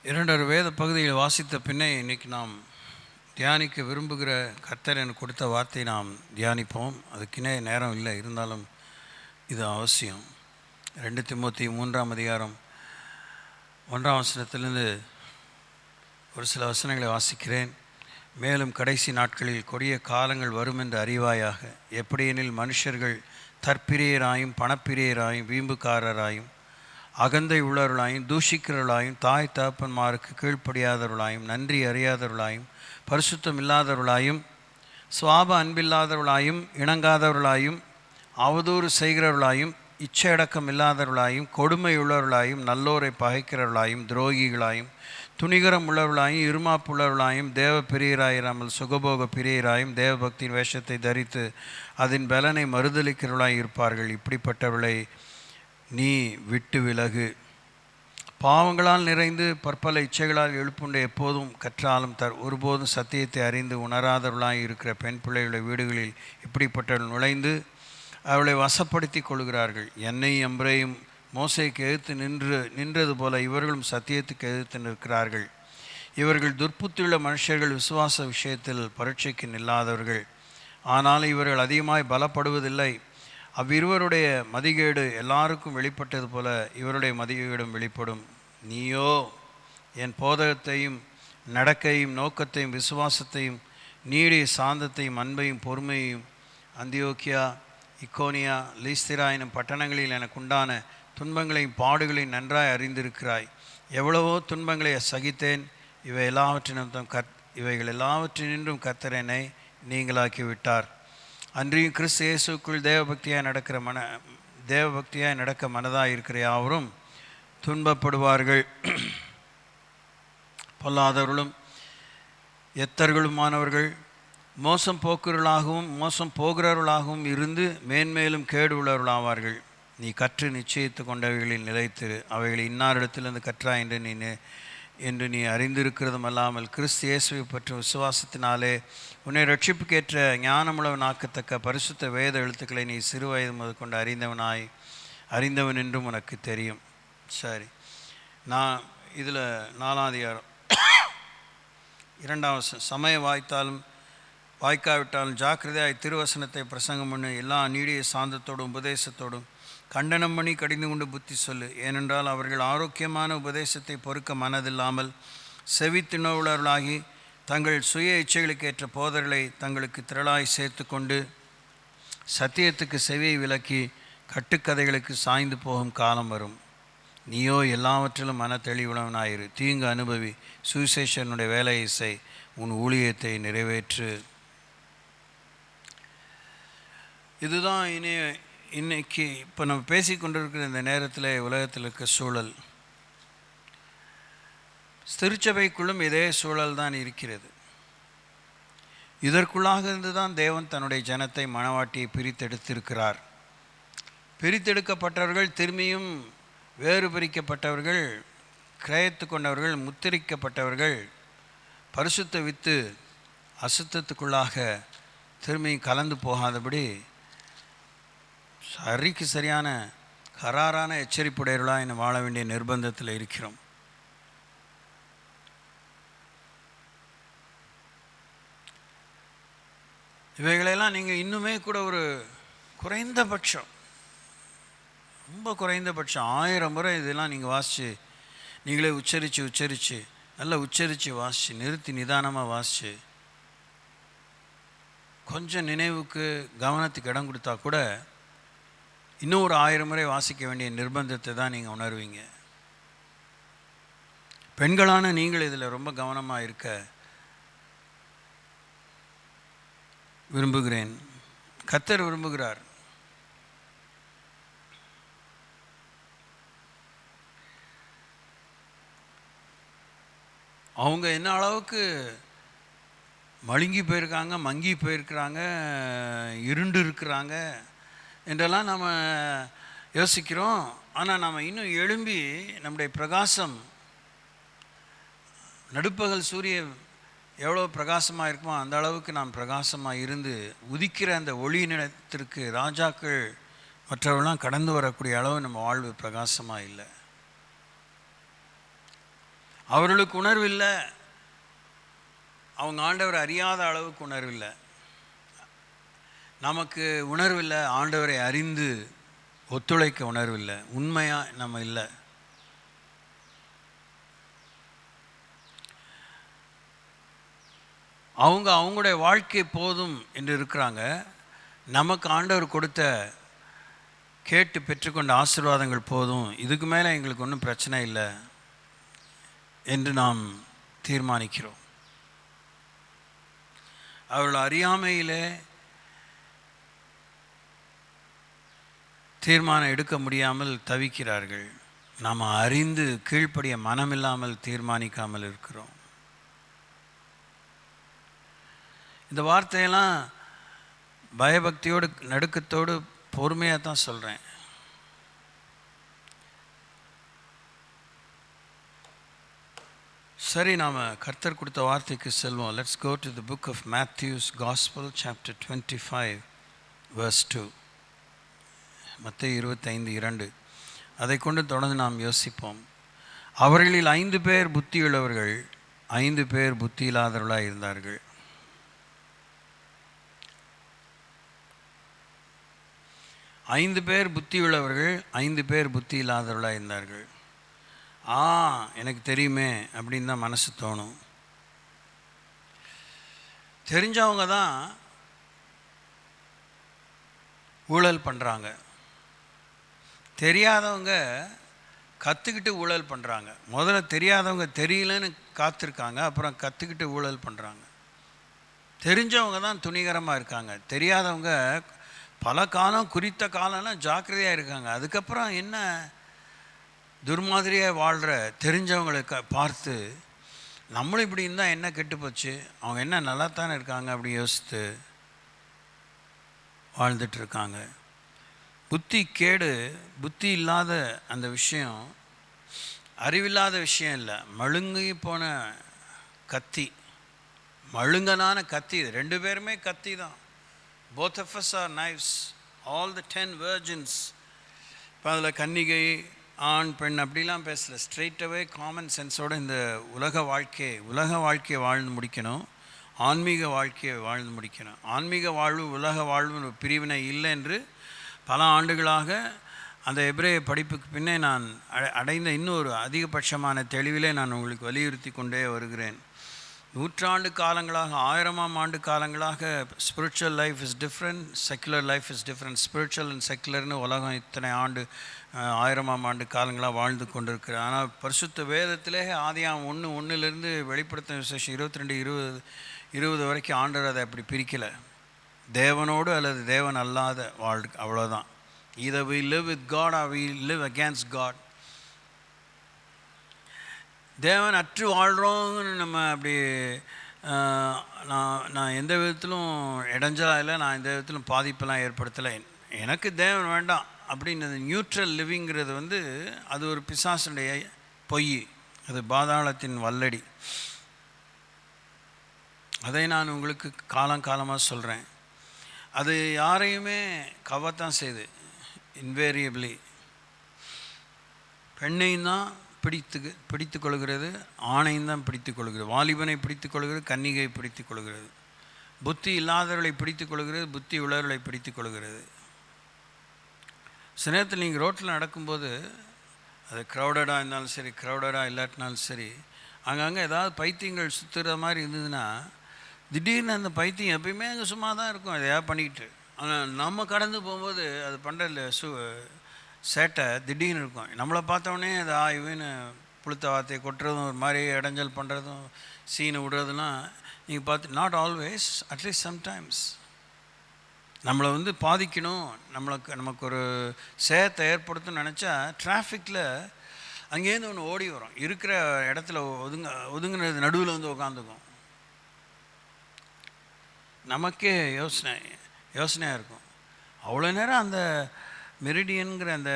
இரண்டொரு வேத பகுதியில் வாசித்த பின்னே இன்றைக்கி நாம் தியானிக்க விரும்புகிற கர்த்தர் எனக்கு கொடுத்த வார்த்தையை நாம் தியானிப்போம். அதுக்கினே நேரம் இல்லை, இருந்தாலும் இது அவசியம். 2 தீமோத்தேயு 3ஆம் அதிகாரம் 1ஆம் வசனத்திலிருந்து ஒரு சில வசனங்களை வாசிக்கிறேன். மேலும் கடைசி நாட்களில் கொடிய காலங்கள் வரும் என்று அறிவாயாக. எப்படியெனில் மனுஷர்கள் தற்பிரியராயும் பணப்பிரியராயும் வீம்புக்காரராயும் அகந்தை உள்ளவர்களாயும் தூஷிக்கிறவர்களாயும் தாய் தகப்பன்மாருக்கு கீழ்ப்படியாதவர்களாயும் நன்றி அறியாதவர்களாயும் பரிசுத்தம் இல்லாதவர்களாயும் சுவாப அன்பில்லாதவர்களாயும் இணங்காதவர்களாயும் அவதூறு செய்கிறவர்களாயும் இச்சையடக்கம் இல்லாதவர்களாயும் கொடுமை உள்ளவர்களாயும் நல்லோரை பகைக்கிறவர்களாயும் துரோகிகளாயும் துணிகரம் உள்ளவர்களாயும் இருமாப்புள்ளவர்களாயும் தேவ பிரியராயிராமல் சுகபோக பிரியராயும் தேவ பக்தியின் வேஷத்தை தரித்து அதன் பலனை மறுதளிக்கிறவர்களாய் இருப்பார்கள். இப்படிப்பட்டவர்களை நீ விட்டு விலகு. பாவங்களால் நிறைந்து பற்பல இச்சைகளால் எழுப்புண்ட எப்போதும் கற்றாலும் ஒருபோதும் சத்தியத்தை அறிந்து உணராதவர்களாய் இருக்கிற பெண் பிள்ளைகளுடைய வீடுகளில் இப்படிப்பட்டவர்கள் நுழைந்து அவளை வசப்படுத்தி கொள்கிறார்கள். என்னையும் எம்பரையும் மோசைக்கு எதிர்த்து நின்றது போல இவர்களும் சத்தியத்துக்கு எதிர்த்து நிற்கிறார்கள். இவர்கள் துர்ப்புத்தியுள்ள மனுஷர்கள், விசுவாச விஷயத்தில் பரீட்சைக்கு நில்லாதவர்கள். ஆனால் இவர்கள் அதிகமாய் பலப்படுவதில்லை. அவ்விருவருடைய மதிகேடு எல்லாருக்கும் வெளிப்பட்டது போல இவருடைய மதிகேடும் வெளிப்படும். நீயோ என் போதகத்தையும் நடக்கையும் நோக்கத்தையும் விசுவாசத்தையும் நீடிய சாந்தத்தையும் அன்பையும் பொறுமையும் அந்தியோக்கியா இக்கோனியா லீஸ்திரா எனும் பட்டணங்களில் எனக்கு உண்டான துன்பங்களையும் பாடுகளையும் நன்றாய் அறிந்திருக்கிறாய். எவ்வளவோ துன்பங்களை சகித்தேன். இவைகள் எல்லாவற்றினின்றும் கர்த்தர் என்னை நீங்களாக்கி விட்டார். அன்றியும் கிறிஸ்து இயேசுக்குள் தேவபக்தியாய் நடக்க மனதாக இருக்கிற யாவரும் துன்பப்படுவார்கள். பொல்லாதவர்களும் எத்தர்களுமானவர்கள் மோசம் போக்குறவர்களாகவும் மோசம் போகிறவர்களாகவும் இருந்து மேன்மேலும் கேடு உள்ளவர்களாவார்கள். நீ கற்று நிச்சயித்து கொண்டவைகளில் நிலைத்திரு. அவைகளை இன்னாரிடத்திலிருந்து கற்றா என்று நீ அறிந்திருக்கிறதும் அல்லாமல் கிறிஸ்து இயேசுவை பற்றும் விசுவாசத்தினாலே உன்னை ரட்சிப்புக்கேற்ற ஞானமுள்ளவனாக்கத்தக்க பரிசுத்த வேத எழுத்துக்களை நீ சிறு வயது முதல் கொண்டு அறிந்தவன் என்றும் உனக்கு தெரியும். சரி, நான் இதில் 4ஆம் அதிகாரம் 2ஆம் சமய வாய்க்காவிட்டாலும் ஜாக்கிரதையாய் திருவசனத்தை பிரசங்கம் பண்ணு. எல்லா நீடிய சாந்தத்தோடும் உபதேசத்தோடும் கண்டனம் பண்ணி கடிந்து கொண்டு புத்தி சொல்லு. ஏனென்றால் அவர்கள் ஆரோக்கியமான உபதேசத்தை பொறுக்க மனதில்லாமல் செவித்திணவுளர்களாகி தங்கள் சுய இச்சைகளுக்கு ஏற்ற போதர்களை தங்களுக்கு திரளாய் சேர்த்து கொண்டு சத்தியத்துக்கு செவியை விலக்கி கட்டுக்கதைகளுக்கு சாய்ந்து போகும் காலம் வரும். நீயோ எல்லாவற்றிலும் மன தெளிவுள்ளவனாயிரு. தீங்கு அனுபவி. சுவிசேஷனுடைய வேலையை செய். உன் ஊழியத்தை நிறைவேற்று. இதுதான் இன்னைக்கு இப்போ நம்ம பேசி கொண்டிருக்கிற இந்த நேரத்தில் உலகத்தில் இருக்க சூழல். திருச்சபைக்குள்ளும் இதே சூழல் தான் இருக்கிறது. இதற்குள்ளாக இருந்து தான் தேவன் தன்னுடைய ஜனத்தை மணவாட்டியை பிரித்தெடுத்திருக்கிறார். பிரித்தெடுக்கப்பட்டவர்கள் திரும்பியும் வேறு பிரிக்கப்பட்டவர்கள், கிரயத்து கொண்டவர்கள், முத்திரிக்கப்பட்டவர்கள் பரிசுத்த வித்து அசுத்தத்துக்குள்ளாக திரும்பியும் கலந்து போகாதபடி சரியான கராரான எச்சரிப்புடையவர்களாக இன்னும் வாழ வேண்டிய நிர்பந்தத்தில் இருக்கிறோம். இவைகளெல்லாம் நீங்கள் இன்னுமே கூட ஒரு குறைந்தபட்சம், ரொம்ப குறைந்தபட்சம் 1000 முறை இதெல்லாம் நீங்கள் வாசித்து நீங்களே உச்சரித்து நல்லா உச்சரித்து வாசித்து நிறுத்தி நிதானமாக வாசித்து கொஞ்சம் நினைவுக்கு கவனத்துக்கு இடம் கொடுத்தா கூட இன்னும் ஒரு 1000 முறை வாசிக்க வேண்டிய நிர்பந்தத்தை தான் நீங்கள் உணர்வீங்க. பெண்களான நீங்கள் இதில் ரொம்ப கவனமாக இருக்க விரும்புகிறேன். கர்த்தர் விரும்புகிறார். அவங்க என்ன அளவுக்கு மழுங்கி போயிருக்காங்க, மங்கி போயிருக்கிறாங்க, இருண்டு இருக்கிறாங்க என்றெல்லாம் நம்ம யோசிக்கிறோம். ஆனால் நம்ம இன்னும் எழும்பி நம்முடைய பிரகாசம், நடுப்பகல் சூரியன் எவ்வளோ பிரகாசமாக இருக்குமோ அந்த அளவுக்கு நாம் பிரகாசமாக இருந்து உதிக்கிற அந்த ஒளி நிலத்திற்கு ராஜாக்கள் மற்றவர்களாம் கடந்து வரக்கூடிய அளவு நம்ம வாழ்வு பிரகாசமாக இல்லை. அவர்களுக்கு உணர்வில்லை, அவங்க ஆண்டவரை அறியாத அளவுக்கு உணர்வில்லை. நமக்கு உணர்வில்லை, ஆண்டவரை அறிந்து ஒத்துழைக்க உணர்வில்லை, உண்மையாக நம்ம இல்லை. அவங்களுடைய வாழ்க்கை போதும் என்று இருக்கிறாங்க. நமக்கு ஆண்டவர் கொடுத்த கேட்டு பெற்றுக்கொண்ட ஆசீர்வாதங்கள் போதும், இதுக்கு மேலே எங்களுக்கு ஒன்றும் பிரச்சனை இல்லை என்று நாம் தீர்மானிக்கிறோம். அவர்கள் அறியாமையிலே தீர்மானம் எடுக்க முடியாமல் தவிக்கிறார்கள். நாம் அறிந்து கீழ்ப்படிய மனமில்லாமல் தீர்மானிக்காமல் இருக்கிறோம். இந்த வார்த்தையெல்லாம் பயபக்தியோடு நடுக்கத்தோடு பொறுமையாக தான் சொல்கிறேன். சரி, நாம் கர்த்தர் கொடுத்த வார்த்தைக்கு செல்வோம். Let's go to the book of Matthew's gospel chapter 25 verse 2. மத்தேயு 25:2. அதை கொண்டு தொடர்ந்து நாம் யோசிப்போம். அவர்களில் 5 பேர் புத்தியுள்ளவர்கள், 5 பேர் புத்தி இல்லாதவர்களாக இருந்தார்கள். ஐந்து பேர் புத்தியுள்ளவர்கள், 5 பேர் புத்தி இல்லாதவர்களாக இருந்தார்கள். எனக்கு தெரியுமே அப்படின்னு தான் மனசு தோணும். தெரிஞ்சவங்க தான் ஊழல் பண்ணுறாங்க, தெரியாதவங்க கற்றுக்கிட்டு ஊழல் பண்ணுறாங்க. முதல்ல தெரியாதவங்க தெரியலன்னு காத்திருக்காங்க, அப்புறம் கற்றுக்கிட்டு ஊழல் பண்ணுறாங்க. தெரிஞ்சவங்க தான் துணிகரமாக இருக்காங்க, தெரியாதவங்க பல காலம் குறித்த காலம்லாம் ஜாக்கிரதையாக இருக்காங்க. அதுக்கப்புறம் என்ன துர்மாதிரியாக வாழ்கிற தெரிஞ்சவங்களை பார்த்து நம்மளும் இப்படி இருந்தால் என்ன கெட்டு போச்சு, அவங்க என்ன நல்லா தானே இருக்காங்க அப்படி யோசித்து வாழ்ந்துட்டுருக்காங்க. புத்தி கேடு, புத்தி இல்லாத அந்த விஷயம் அறிவில்லாத விஷயம் இல்லை, மழுங்கி போன கத்தி, மழுங்கனான கத்தி. 2 பேருமே கத்தி தான். Both of us are knives. All the 10 virgins. இப்போ அதில் கன்னிகை, ஆண், பெண் அப்படிலாம் பேசல. ஸ்ட்ரெயிட்டாகவே காமன் சென்ஸோடு இந்த உலக வாழ்க்கையை வாழ்ந்து முடிக்கணும், ஆன்மீக வாழ்க்கையை வாழ்ந்து முடிக்கணும். ஆன்மீக வாழ்வு உலக வாழ்வு பிரிவினை இல்லை என்று பல ஆண்டுகளாக அந்த எபிரேய படிப்புக்கு பின்னே நான் அடைந்த இன்னொரு அதிகபட்சமான தெளிவிலே நான் உங்களுக்கு வலியுறுத்தி கொண்டே வருகிறேன். 100 ஆண்டு காலங்களாக, 1000ஆம் ஆண்டு காலங்களாக spiritual life is different, secular life is different. Spiritual and செக்குலர்னு உலகம் இத்தனை ஆண்டு 1000ஆம் ஆண்டு காலங்களாக வாழ்ந்து கொண்டிருக்கிற. ஆனால் பரிசுத்த வேதத்திலே ஆதியாகமம் 1:1 வெளிப்படுத்தின விசேஷம் 22:20 வரைக்கும் ஆண்டவர் அதை அப்படி பிரிக்கலை. தேவனோடு அல்லது தேவன் அல்லாத வாழ்க்கை, அவ்வளோதான். either we live with God or we live against God. தேவன் அற்று வாழ்கிறோன்னு நம்ம அப்படி நான் எந்த விதத்திலும் இடைஞ்சலாக இல்லை, நான் எந்த விதத்திலும் பாதிப்பெல்லாம் ஏற்படுத்தலை, எனக்கு தேவன் வேண்டாம் அப்படின்னு நியூட்ரல் லிவிங்கிறது அது ஒரு பிசாசுடைய பொய், அது பாதாளத்தின் வல்லடி. அதை நான் உங்களுக்கு காலங்காலமாக சொல்கிறேன். அது யாரையுமே கவத்தான் செய்யுது. இன்வேரியபிளி பெண்ணையும் தான் பிடித்து கொள்கிறது, ஆணையும் தான் பிடித்து கொள்கிறது. வாலிபனை பிடித்து கொள்கிறது, கன்னிகை பிடித்து கொள்கிறது. புத்தி இல்லாதவர்களை பிடித்து கொள்கிறது, புத்தி உள்ளவர்களை பிடித்து கொள்கிறது. சில நேரத்தில் நீங்கள் ரோட்டில் நடக்கும்போது, அது க்ரௌடடாக இருந்தாலும் சரி, க்ரௌடடாக இல்லாட்டினாலும் சரி, அங்கங்கே ஏதாவது பைத்தியங்கள் சுற்றுற மாதிரி இருந்ததுன்னா, திடீர்னு அந்த பைத்தியம் எப்பயுமே அங்கே சும்மா தான் இருக்கும், எதையாவது பண்ணிக்கிட்டு. ஆனால் நம்ம கடந்து போகும்போது அது பண்ணுற சேட்டை திடீர்னு இருக்கும். நம்மளை பார்த்தோன்னே அது இவன்னு புளுத்த வார்த்தையை கொட்டுறதும், ஒரு மாதிரி இடைஞ்சல் பண்ணுறதும், சீனை விடுறதுலாம் நீங்கள் பார்த்து, நாட் ஆல்வேஸ், அட்லீஸ்ட் சம்டைம்ஸ் நம்மளை பாதிக்கணும், நமக்கு ஒரு சேத்தை ஏற்படுத்தணும்னு நினச்சா டிராஃபிக்கில் அங்கேருந்து ஒன்று ஓடி வரும், இருக்கிற இடத்துல ஒதுங்கினது நடுவில் உட்காந்துக்கும். நமக்கே யோசனையாக இருக்கும். அவ்வளோ நேரம் அந்த மெரிடியனுங்கிற அந்த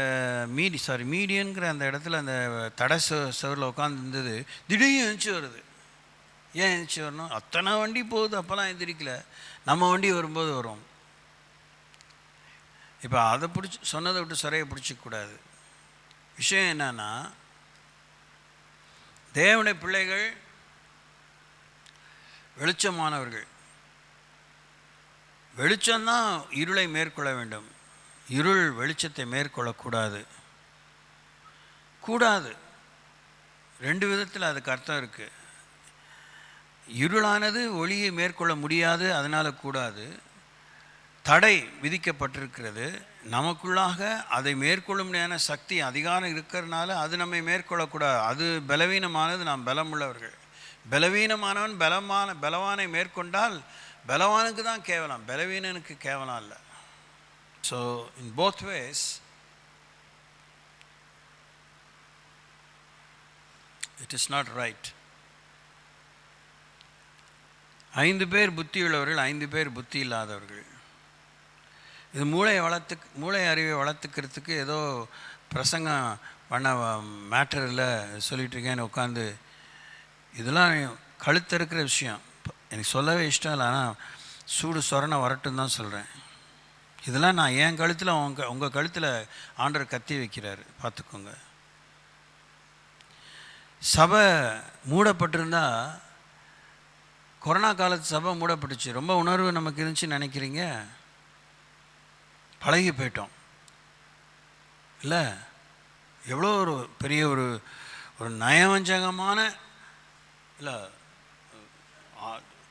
மீடியனுங்கிற அந்த இடத்துல அந்த தடை சவரில் உட்காந்துருந்தது, திடீர்னு எழுந்துச்சி வருது. ஏன் எழுந்துச்சி வரணும்? அத்தனை வண்டி போகுது, அப்போல்லாம் எந்திரிக்கல, நம்ம வண்டி வரும்போது வரும். இப்போ அதை சொன்னதை விட்டு சிறையை பிடிச்சிக்கூடாது. விஷயம் என்னன்னா, தேவனுடைய பிள்ளைகள் வெளிச்சமானவர்கள். வெளிச்சம்தான் இருளை மேற்கொள்ள வேண்டும், இருள் வெளிச்சத்தை மேற்கொள்ளக்கூடாது. கூடாது, ரெண்டு விதத்தில் அதுக்கு அர்த்தம் இருக்குது. இருளானது ஒளியை மேற்கொள்ள முடியாது, அதனால் கூடாது. தடை விதிக்கப்பட்டிருக்கிறது, நமக்குள்ளாக அதை மேற்கொள்ளும் சக்தி அதிகாரம் இருக்கிறதுனால அது நம்மை மேற்கொள்ளக்கூடாது. அது பலவீனமானது, நாம் பலமுள்ளவர்கள். பலவீனமானவன் பலவானை மேற்கொண்டால் பலவானுக்கு தான் கேவலம், பலவீனனுக்கு கேவலம் இல்லை. So in both ways it is not right. 5 பேர் புத்தியுள்ளவர்கள், 5 பேர் புத்தி இல்லாதவர்கள். இது மூளை அறிவை வளர்த்துக்கிறதுக்கு ஏதோ பிரசங்கம் பண்ண மேட்டரில் சொல்லிகிட்ருக்கேன்னு உட்காந்து, இதெல்லாம் கழுத்தறுக்கிற விஷயம். எனக்கு சொல்லவே இஷ்டம் இல்லை, ஆனால் சூடு சொரணை வரட்டுன்னு தான் சொல்கிறேன். இதெல்லாம் நான் என் கழுத்தில் உங்கள் கழுத்தில் ஆண்டவர் கத்தி வைக்கிறாரு, பார்த்துக்கோங்க. சபை மூடப்பட்டிருந்தால், கொரோனா காலத்து சபை மூடப்பட்டுச்சு, ரொம்ப உணர்வு நமக்கு இருந்துச்சுன்னு நினைக்கிறீங்க? பழகி போயிட்டோம் இல்லை? எவ்வளோ ஒரு பெரிய ஒரு நயவஞ்சகமான இல்லை,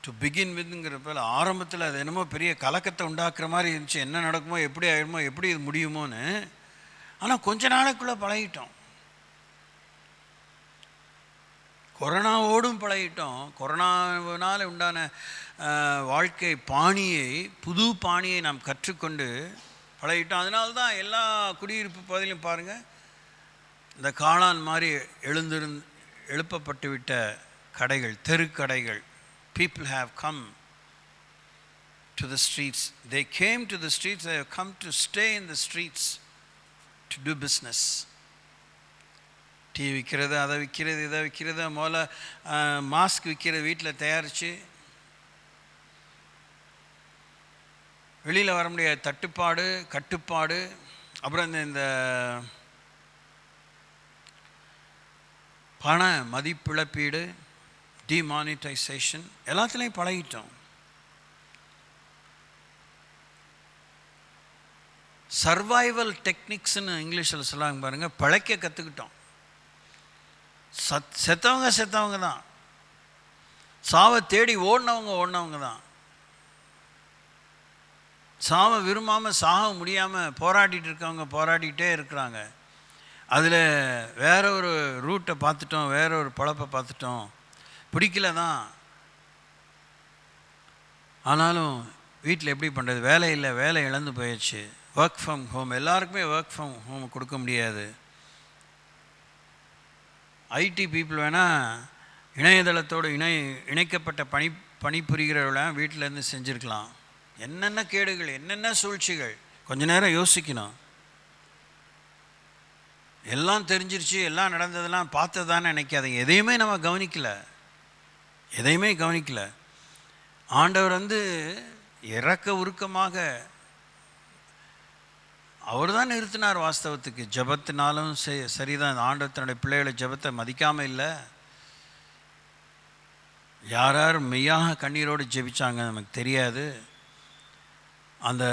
டு பிகின் வித்ங்கிறப்ப ஆரம்பத்தில் அது என்னமோ பெரிய கலக்கத்தை உண்டாக்குற மாதிரி இருந்துச்சு. என்ன நடக்குமோ, எப்படி ஆகிடுமோ, எப்படி இது முடியுமோன்னு. ஆனால் கொஞ்ச நாளைக்குள்ளே பழகிட்டோம், கொரோனாவோடும் பழகிட்டோம். கொரோனாவினால் உண்டான வாழ்க்கை பாணியை, புது பாணியை நாம் கற்றுக்கொண்டு பழகிட்டோம். அதனால்தான் எல்லா குடியிருப்பு பகுதியிலும் பாருங்கள், இந்த காளான் மாதிரி எழுப்பப்பட்டு விட்ட கடைகள், தெருக்கடைகள். People have come to the streets. They came to the streets, they have come to stay in the streets to do business. Tea விற்கிறது, அதை விற்கிறது, இதை விற்கிறது, முதல்ல மாஸ்க் விற்கிறது வீட்டில் தயாரித்து. வெளியில் வர முடியாத தட்டுப்பாடு, கட்டுப்பாடு, அப்புறம் இந்த பண மதிப்பிழப்பீடு, டிமானிட்டைசேஷன், எல்லாத்துலேயும் பழகிட்டோம். சர்வைவல் டெக்னிக்ஸ்ன்னு இங்கிலீஷில் சொல்லாங்க பாருங்கள். பழைக்க கற்றுக்கிட்டோம். செத்தவங்க தான், சாவை தேடி ஓடினவங்க தான். சாவை விரும்பாமல், சாக முடியாமல் போராடிட்டு இருக்கவங்க போராடிட்டே இருக்கிறாங்க. அதில் வேற ஒரு ரூட்டை பார்த்துட்டோம், வேற ஒரு பழப்பை பார்த்துட்டோம், பிடிக்கல தான். ஆனாலும் வீட்டில் எப்படி பண்ணுறது? வேலை இல்லை, வேலை இழந்து போயிடுச்சு. ஒர்க் ஃப்ரம் ஹோம், எல்லாருக்குமே ஒர்க் ஃப்ரம் ஹோம் கொடுக்க முடியாது. ஐடி பீப்புள் வேணால் இணையதளத்தோடு இணைக்கப்பட்ட பணிபுரிகிறவர்களாம் வீட்டிலேருந்து செஞ்சுருக்கலாம். என்னென்ன கேடுகள், என்னென்ன சூழ்ச்சிகள், கொஞ்ச நேரம் யோசிக்கணும். எல்லாம் தெரிஞ்சிருச்சு, எல்லாம் நடந்ததெல்லாம் பார்த்ததான்னு நினைக்காதீங்க. எதையுமே நம்ம கவனிக்கல. ஆண்டவர் இறக்க உருக்கமாக அவர் தான் நிறுத்தினார். வாஸ்தவத்துக்கு ஜபத்தினாலும் சரிதான். ஆண்டவர் தன்னுடைய பிள்ளைகளை ஜபத்தை மதிக்காமல் இல்லை. யார் மெய்யாக கண்ணீரோடு ஜெபிச்சாங்க நமக்கு தெரியாது. அந்த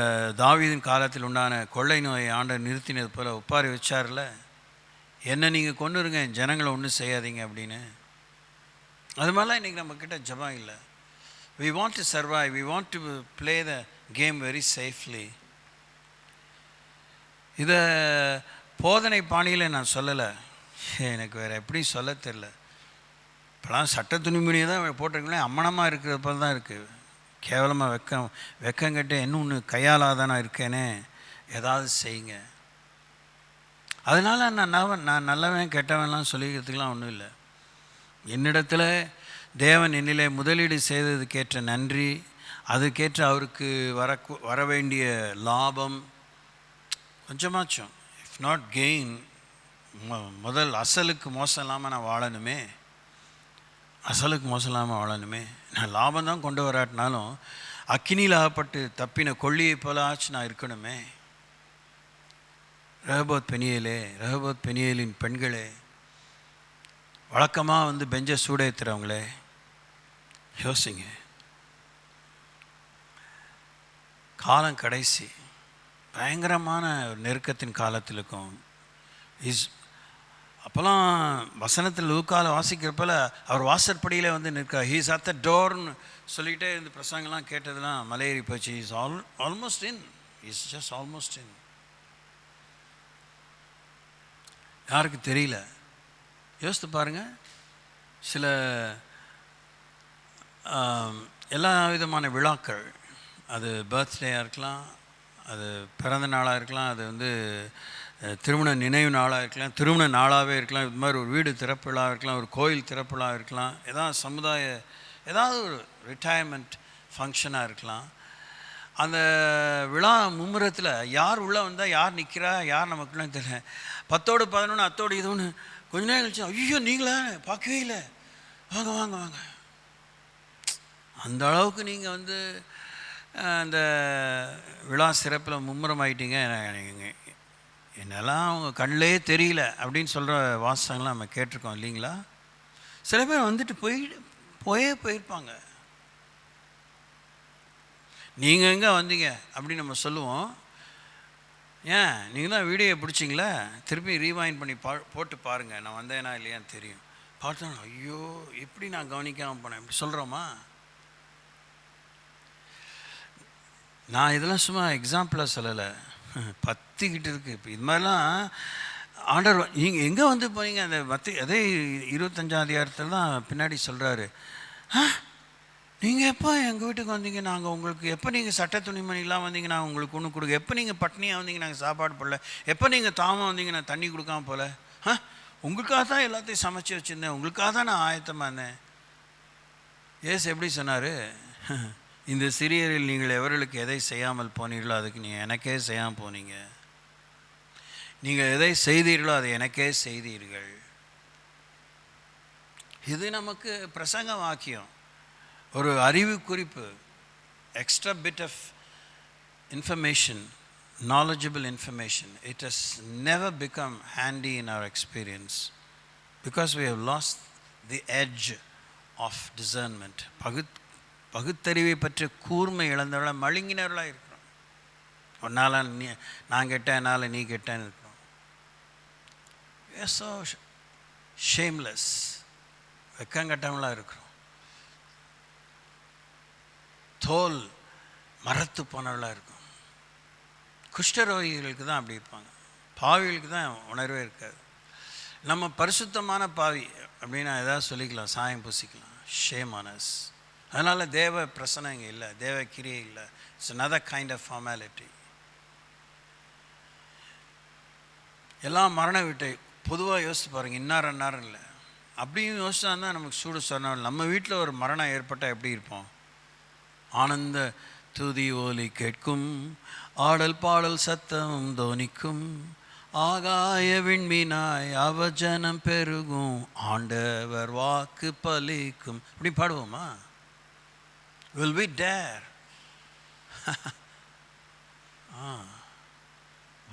தாவீதின் காலத்தில் உண்டான கொள்ளை நோயை ஆண்டவர் நிறுத்தினது போல் ஒப்பாரி வச்சார்ல, என்ன நீங்கள் கொண்டுருங்க, ஜனங்களை ஒன்றும் செய்யாதீங்க அப்படின்னு. அது மாதிரிலாம் இன்றைக்கி நம்மக்கிட்ட ஜபம் இல்லை. we want to survive, we want to play the game very safely. இதை போதனை பாணியில் நான் சொல்லலை, எனக்கு வேறு எப்படி சொல்ல தெரில. இப்போலாம் சட்ட துணிமணியை தான் போட்டிருக்கீங்களே, அம்மனமாக இருக்கிற போல தான் இருக்குது. கேவலமாக வெக்கங்கட்டு இன்னொன்று கையாளாதானா இருக்கேனே, ஏதாவது செய்யுங்க. அதனால் நான் நல்லவன் கெட்டவன்லாம் சொல்லிக்கிறதுக்கெலாம் ஒன்றும் இல்லை. என்னிடத்தில் தேவன் என்னிலே முதலீடு செய்ததுக்கேற்ற நன்றி, அதுக்கேற்ற அவருக்கு வர வேண்டிய லாபம் கொஞ்சமாச்சும், இஃப் நாட் கெயின், முதல் அசலுக்கு மோசம் இல்லாமல் நான் வாழணுமே. நான் லாபம் தான் கொண்டு வராட்டினாலும் அக்கினியில் ஆகப்பட்டு தப்பின கொள்ளியை போல ஆச்சு நான் இருக்கணுமே. ரஹபோத் பெனியேலின் பெண்களே, வழக்கமாக வந்து பெஞ்சை சூடேற்றுறவங்களே யோசிங்க. காலம் கடைசி, பயங்கரமான நெருக்கத்தின் காலத்தில் இருக்கும். அப்போல்லாம் வசனத்தில் லூக்கால வாசிக்கிறப்பல அவர் வாசற்படியில் வந்து நிற்க, ஹீஸ் அட் த டோர்னு சொல்லிகிட்டே இந்த பிரசங்கெல்லாம் கேட்டதெல்லாம் மலையேறி போச்சு. Is almost in, is just almost in. யாருக்கு தெரியல. யோசித்து பாருங்கள். சில எல்லா விதமான விழாக்கள், அது பர்த்டேயாக இருக்கலாம், அது பிறந்த நாளாக இருக்கலாம், அது வந்து திருமண நினைவு நாளாக இருக்கலாம், திருமண நாளாகவே இருக்கலாம், இது மாதிரி ஒரு வீடு திறப்பு விழா இருக்கலாம், ஒரு கோயில் திறப்பு விழா இருக்கலாம், ஏதாவது ஒரு ரிட்டையர்மெண்ட் ஃபங்க்ஷனாக இருக்கலாம். அந்த விழா மும்முரத்தில் யார் உள்ளே வந்தால் யார் நிற்கிறா, யார் நமக்குலாம் தெரியல. 10ஓடு 11 அத்தோடு இதுன்னு கொஞ்ச நேரம் கழிச்சு, ஐயோ நீங்களா பார்க்கவே இல்லை, வாங்க வாங்க வாங்க. அந்த அளவுக்கு நீங்கள் வந்து அந்த விழா சிறப்பில் மும்முரம் ஆகிட்டீங்க. என்னெல்லாம் அவங்க கண்ணிலே தெரியல அப்படின்னு சொல்கிற வாசகங்கள்லாம் நம்ம கேட்டிருக்கோம் இல்லைங்களா? சில பேர் வந்துட்டு போயிருப்பாங்க. நீங்கள் எங்கே வந்தீங்க அப்படின்னு நம்ம சொல்லுவோம். ஏன் நீங்கள் தான் வீடியோ பிடிச்சிங்களா, திருப்பி ரீவைண்ட் பண்ணி போட்டு பாருங்கள், நான் வந்தேனா இல்லையான்னு தெரியும். பார்த்தா ஐயோ எப்படி நான் கவனிக்காமல் போனேன் இப்படி சொல்கிறோமா? நான் இதெல்லாம் சும்மா எக்ஸாம்பிளாக சொல்லலை, பற்றிக்கிட்டு இருக்குது. இப்போ இது மாதிரிலாம் ஆண்டவர் நீங்கள் எங்கே வந்து போனீங்க, அந்த அதே 25ஆம் அதிகாரத்தில் தான் பின்னாடி சொல்கிறாரு, நீங்கள் எப்போ எங்கள் வீட்டுக்கு வந்தீங்க, நாங்கள் உங்களுக்கு எப்போ நீங்கள் சட்ட துணிமணிலாம் வந்தீங்க, நான் உங்களுக்கு ஒன்று கொடுக்க, எப்போ நீங்கள் பட்னியாக வந்தீங்க, நாங்கள் சாப்பாடு போடல, எப்போ நீங்கள் தாமம் வந்தீங்க, நான் தண்ணி கொடுக்காம போல, உங்களுக்காக தான் எல்லாத்தையும் சமைச்சு வச்சுருந்தேன், உங்களுக்காக தான் நான் ஆயத்தமாக இருந்தேன். ஏசு எப்படி சொன்னார், இந்த சிறியரில் நீங்கள் எவர்களுக்கு எதை செய்யாமல் போனீர்களோ அதுக்கு நீங்கள் எனக்கே செய்யாமல் போனீங்க, நீங்கள் எதை செய்தீர்களோ அதை எனக்கே செய்தீர்கள். இது நமக்கு பிரசங்க வாக்கியம், ஒரு அறிவு குறிப்பு, extra bit of information, knowledgeable information. It has never become handy in our experience because we have lost the edge of discernment. பகுத்தறிவை பற்றி கூர்மை இழந்தவர்களாக மழுங்கினவர்களாக இருக்கிறோம். ஒன்னால் நான் கெட்டேன், என்னால் நீ கெட்டேன்னு இருக்கிறோம். We are so shameless, வெக்கங்கட்டவங்களாக இருக்கிறோம். தோல் மரத்து போனவர்களாக இருக்கும். குஷ்டரோகிகளுக்கு தான் அப்படி இருப்பாங்க, பாவிகளுக்கு தான் உணர்வே இருக்காது. நம்ம பரிசுத்தமான பாவி அப்படின்னா எதாவது சொல்லிக்கலாம், சாயம் பூசிக்கலாம், ஷேம் ஆன் அஸ். அதனால் தேவ பிரசனம் இங்கே இல்லை, தேவ கிரியை இல்லை. It's another kind of formality. எல்லாம் மரண வீட்டை பொதுவாக யோசித்து பாருங்கள், இன்னாரம் இல்லை அப்படியும் யோசிச்சா தான் நமக்கு சூடு சொன்னால். நம்ம வீட்டில் ஒரு மரணம் ஏற்பட்டால் எப்படி இருப்போம்? ஆனந்த துதி ஒலி கேட்கும், ஆடல் பாடல் சத்தம் தோனிக்கும், ஆகாய விண்மீனாய் அவஜனம் பெருகும், ஆண்டவர் வாக்கு பலிக்கும். அப்படி பாடுவோமா? Will we dare?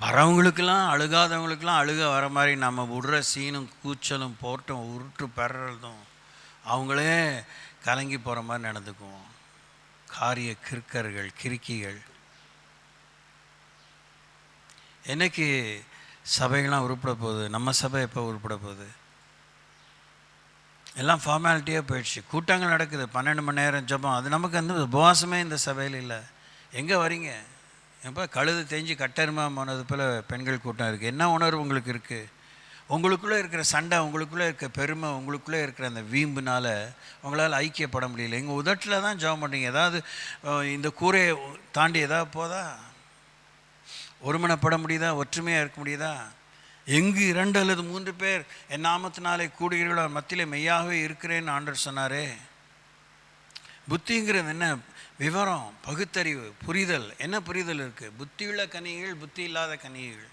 வரவங்களுக்கெல்லாம் அழுகாதவங்களுக்கெல்லாம் அழுக வர மாதிரி நம்ம விடுற சீனும் கூச்சலும் போட்டும் உருட்டு பெறதும் அவங்களே கலங்கி போகிற மாதிரி நடந்துக்குவோம். காரிய கிறுக்கர்கள், கிறுக்கிகள். என்னைக்கு சபைகள்லாம் உருப்பட போகுது? நம்ம சபை எப்போ உருப்பட போகுது? எல்லாம் ஃபார்மாலிட்டியாக போயிடுச்சு. கூட்டங்கள் நடக்குது, 12 மணி நேரம் ஜபம். அது நமக்கு வந்து உபவாசமே இந்த சபையில் இல்லை. எங்கே வரீங்க? எப்போ கழுது தேஞ்சு கட்டருமா போனது போல் பெண்கள் கூட்டம் இருக்குது. என்ன உணர்வு உங்களுக்கு இருக்குது? உங்களுக்குள்ளே இருக்கிற சண்டை, உங்களுக்குள்ளே இருக்கிற பெருமை, உங்களுக்குள்ளே இருக்கிற அந்த வீம்புனால் உங்களால் ஐக்கியப்பட முடியல. எங்கள் உதட்டில் தான் ஜெபம் பண்ணுறீங்க. ஏதாவது இந்த கூரையை தாண்டி ஏதாவது போதா? ஒருமனப்பட முடியுதா? ஒற்றுமையாக இருக்க முடியுதா? எங்கு 2 அல்லது 3 பேர் என் நாமத்தினாலே கூடுகிறீர்களோ மத்தியிலே மெய்யாகவே இருக்கிறேன்னு ஆண்டவர் சொன்னாரே. புத்திங்கிறது என்ன? விவரம், பகுத்தறிவு, புரிதல். என்ன புரிதல் இருக்குது? புத்தியுள்ள கனிகள், புத்தி இல்லாத கனிகள்.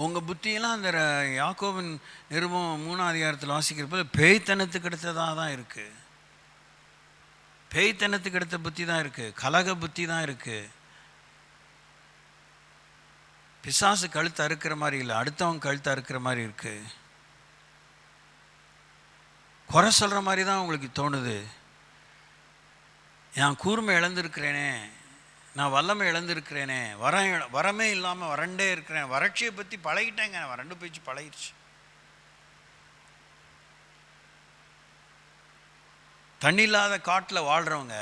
உங்கள் புத்தியெல்லாம் அந்த யாக்கோபின் நிருபம் 3ஆம் அதிகாரத்தில் வாசிக்கிறப்ப பேய்த்தனத்துக்கு எடுத்ததாக தான் இருக்குது. பேய்த்தனத்துக்கு எடுத்த புத்தி தான் இருக்குது, கலக புத்தி தான் இருக்குது. பிசாசு கழுத்து அறுக்கிற மாதிரி இல்லை, அடுத்தவங்க கழுத்து அறுக்கிற மாதிரி இருக்குது. குறை சொல்கிற மாதிரி தான் உங்களுக்கு தோணுது. நான் கூர்மை இழந்திருக்கிறேனே, நான் வல்லமை இழந்திருக்கிறேனே, வரமே இல்லாமல் வறண்டே இருக்கிறேன். வறட்சியை பற்றி பழகிட்டேங்க, வறண்டு போயிடுச்சு, பழகிடுச்சு. தண்ணி இல்லாத காட்டில் வாழ்கிறவங்க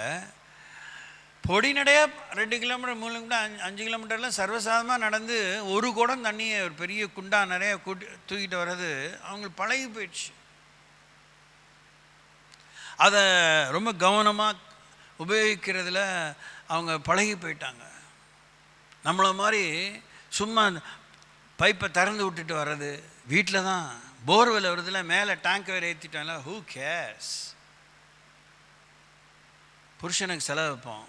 பொடி நடையாக 2 கிலோமீட்டர் 3 கிலோமீட்டர் 5 கிலோமீட்டர்லாம் சர்வசாதாரணமாக நடந்து ஒரு குடம் தண்ணியை ஒரு பெரிய குண்டா நிறைய தூக்கிட்டு வர்றது அவங்களுக்கு பழகி போயிடுச்சு. அதை ரொம்ப கவனமாக உபயோகிக்கிறதுல அவங்க பழகி போயிட்டாங்க. நம்மளை மாதிரி சும்மா பைப்பை திறந்து விட்டுட்டு வர்றது, வீட்டில் தான் போர்வெல் வருதுல, மேலே டேங்க் வேறு ஏற்றிட்டாங்களா, ஹூ கேர்ஸ். புருஷனுக்கு செலவு வைப்போம்,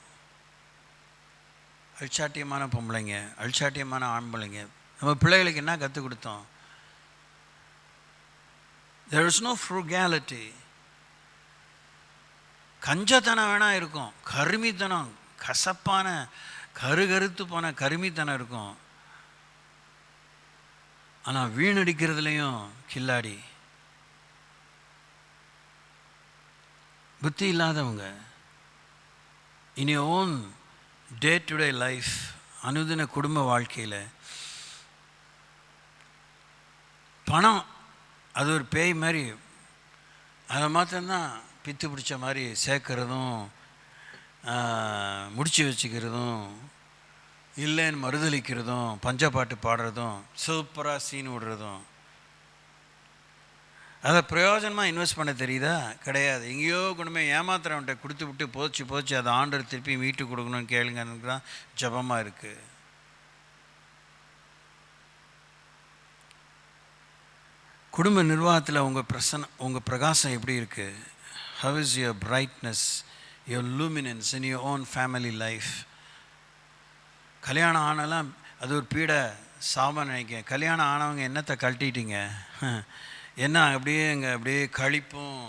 அழிச்சாட்டியமான பொம்பளைங்க, அழிச்சாட்டியமான ஆம்பளைங்க. நம்ம பிள்ளைகளுக்கு என்ன கற்றுக் கொடுத்தோம்? there is no frugality. கஞ்சத்தனம் வேணா இருக்கும், கருமித்தனம், கசப்பான கருத்து போன கருமித்தனம் இருக்கும். ஆனால் வீணடிக்கிறதுலையும் கில்லாடி, புத்தி இல்லாதவங்க. in your own day to day life, அனுதின குடும்ப வாழ்க்கையில் பணம் அது ஒரு பேய் மாதிரி, அதை மாத்திரம்தான் பித்து பிடிச்ச மாதிரி சேர்க்கறதும் முடிச்சு வச்சுக்கிறதும் இல்லைன்னு மறுதளிக்கிறதும் பஞ்சப்பாட்டு பாடுறதும் சூப்பராக சீன் விடுறதும். அதை பிரயோஜனமாக இன்வெஸ்ட் பண்ண தெரியுதா? கிடையாது. எங்கேயோ கொண்டு போய் ஏமாத்துறவன்ட்ட கொடுத்து விட்டு போச்சு அதை ஆண்டர் திருப்பி மீட்டு கொடுக்கணும்னு கேளுங்கன்னு தான் ஜபமாக இருக்குது. குடும்ப நிர்வாகத்தில் உங்கள் பிரகாசம் எப்படி இருக்குது? how is your brightness, your luminance in your own family life? கல்யாணம் ஆனாலாம் அது ஒரு பீடை சாபம் நினைக்க. கல்யாணம் ஆனவங்க என்னத்தை கழட்டிட்டீங்க? என்ன அப்படியே கழிப்பும்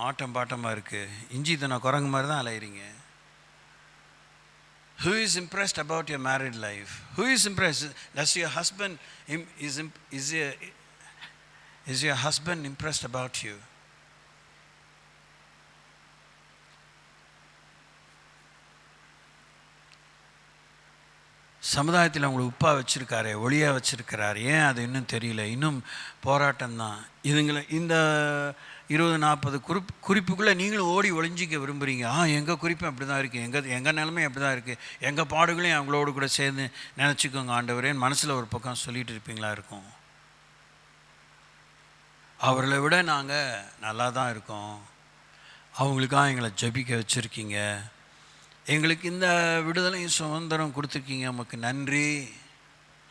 ஆட்டம் பாட்டமாக இருக்குது. இஞ்சி தன குரங்கு மாதிரி தான் அலையிறீங்க. Who is impressed about your married life? Who is impressed? Does your husband is your husband impressed about you? சமுதாயத்தில் அவங்களை உப்பாக வச்சுருக்காரு, ஒளியாக வச்சுருக்கிறார். ஏன் அது இன்னும் தெரியல? இன்னும் போராட்டம்தான். இதுங்களை இந்த 20-40 குறிப்புக்குள்ளே நீங்களும் ஓடி ஒளிஞ்சிக்க விரும்புகிறீங்க. எங்கள் குறிப்பும் அப்படி தான் இருக்குது, எங்கள் நிலைமை அப்படி தான் இருக்குது, எங்கள் பாடுகளையும் அவங்களோடு கூட சேர்ந்து நினச்சிக்கோங்க ஆண்டவரேன்னு மனசில் ஒரு பக்கம் சொல்லிகிட்டு இருப்பீங்களா இருக்கும். அவர்களை விட நாங்கள் நல்லா தான் இருக்கோம், அவங்களுக்காக எங்களை ஜபிக்க வச்சுருக்கீங்க, எங்களுக்கு இந்த விடுதலையும் சுதந்திரம் கொடுத்துருக்கீங்க, நமக்கு நன்றி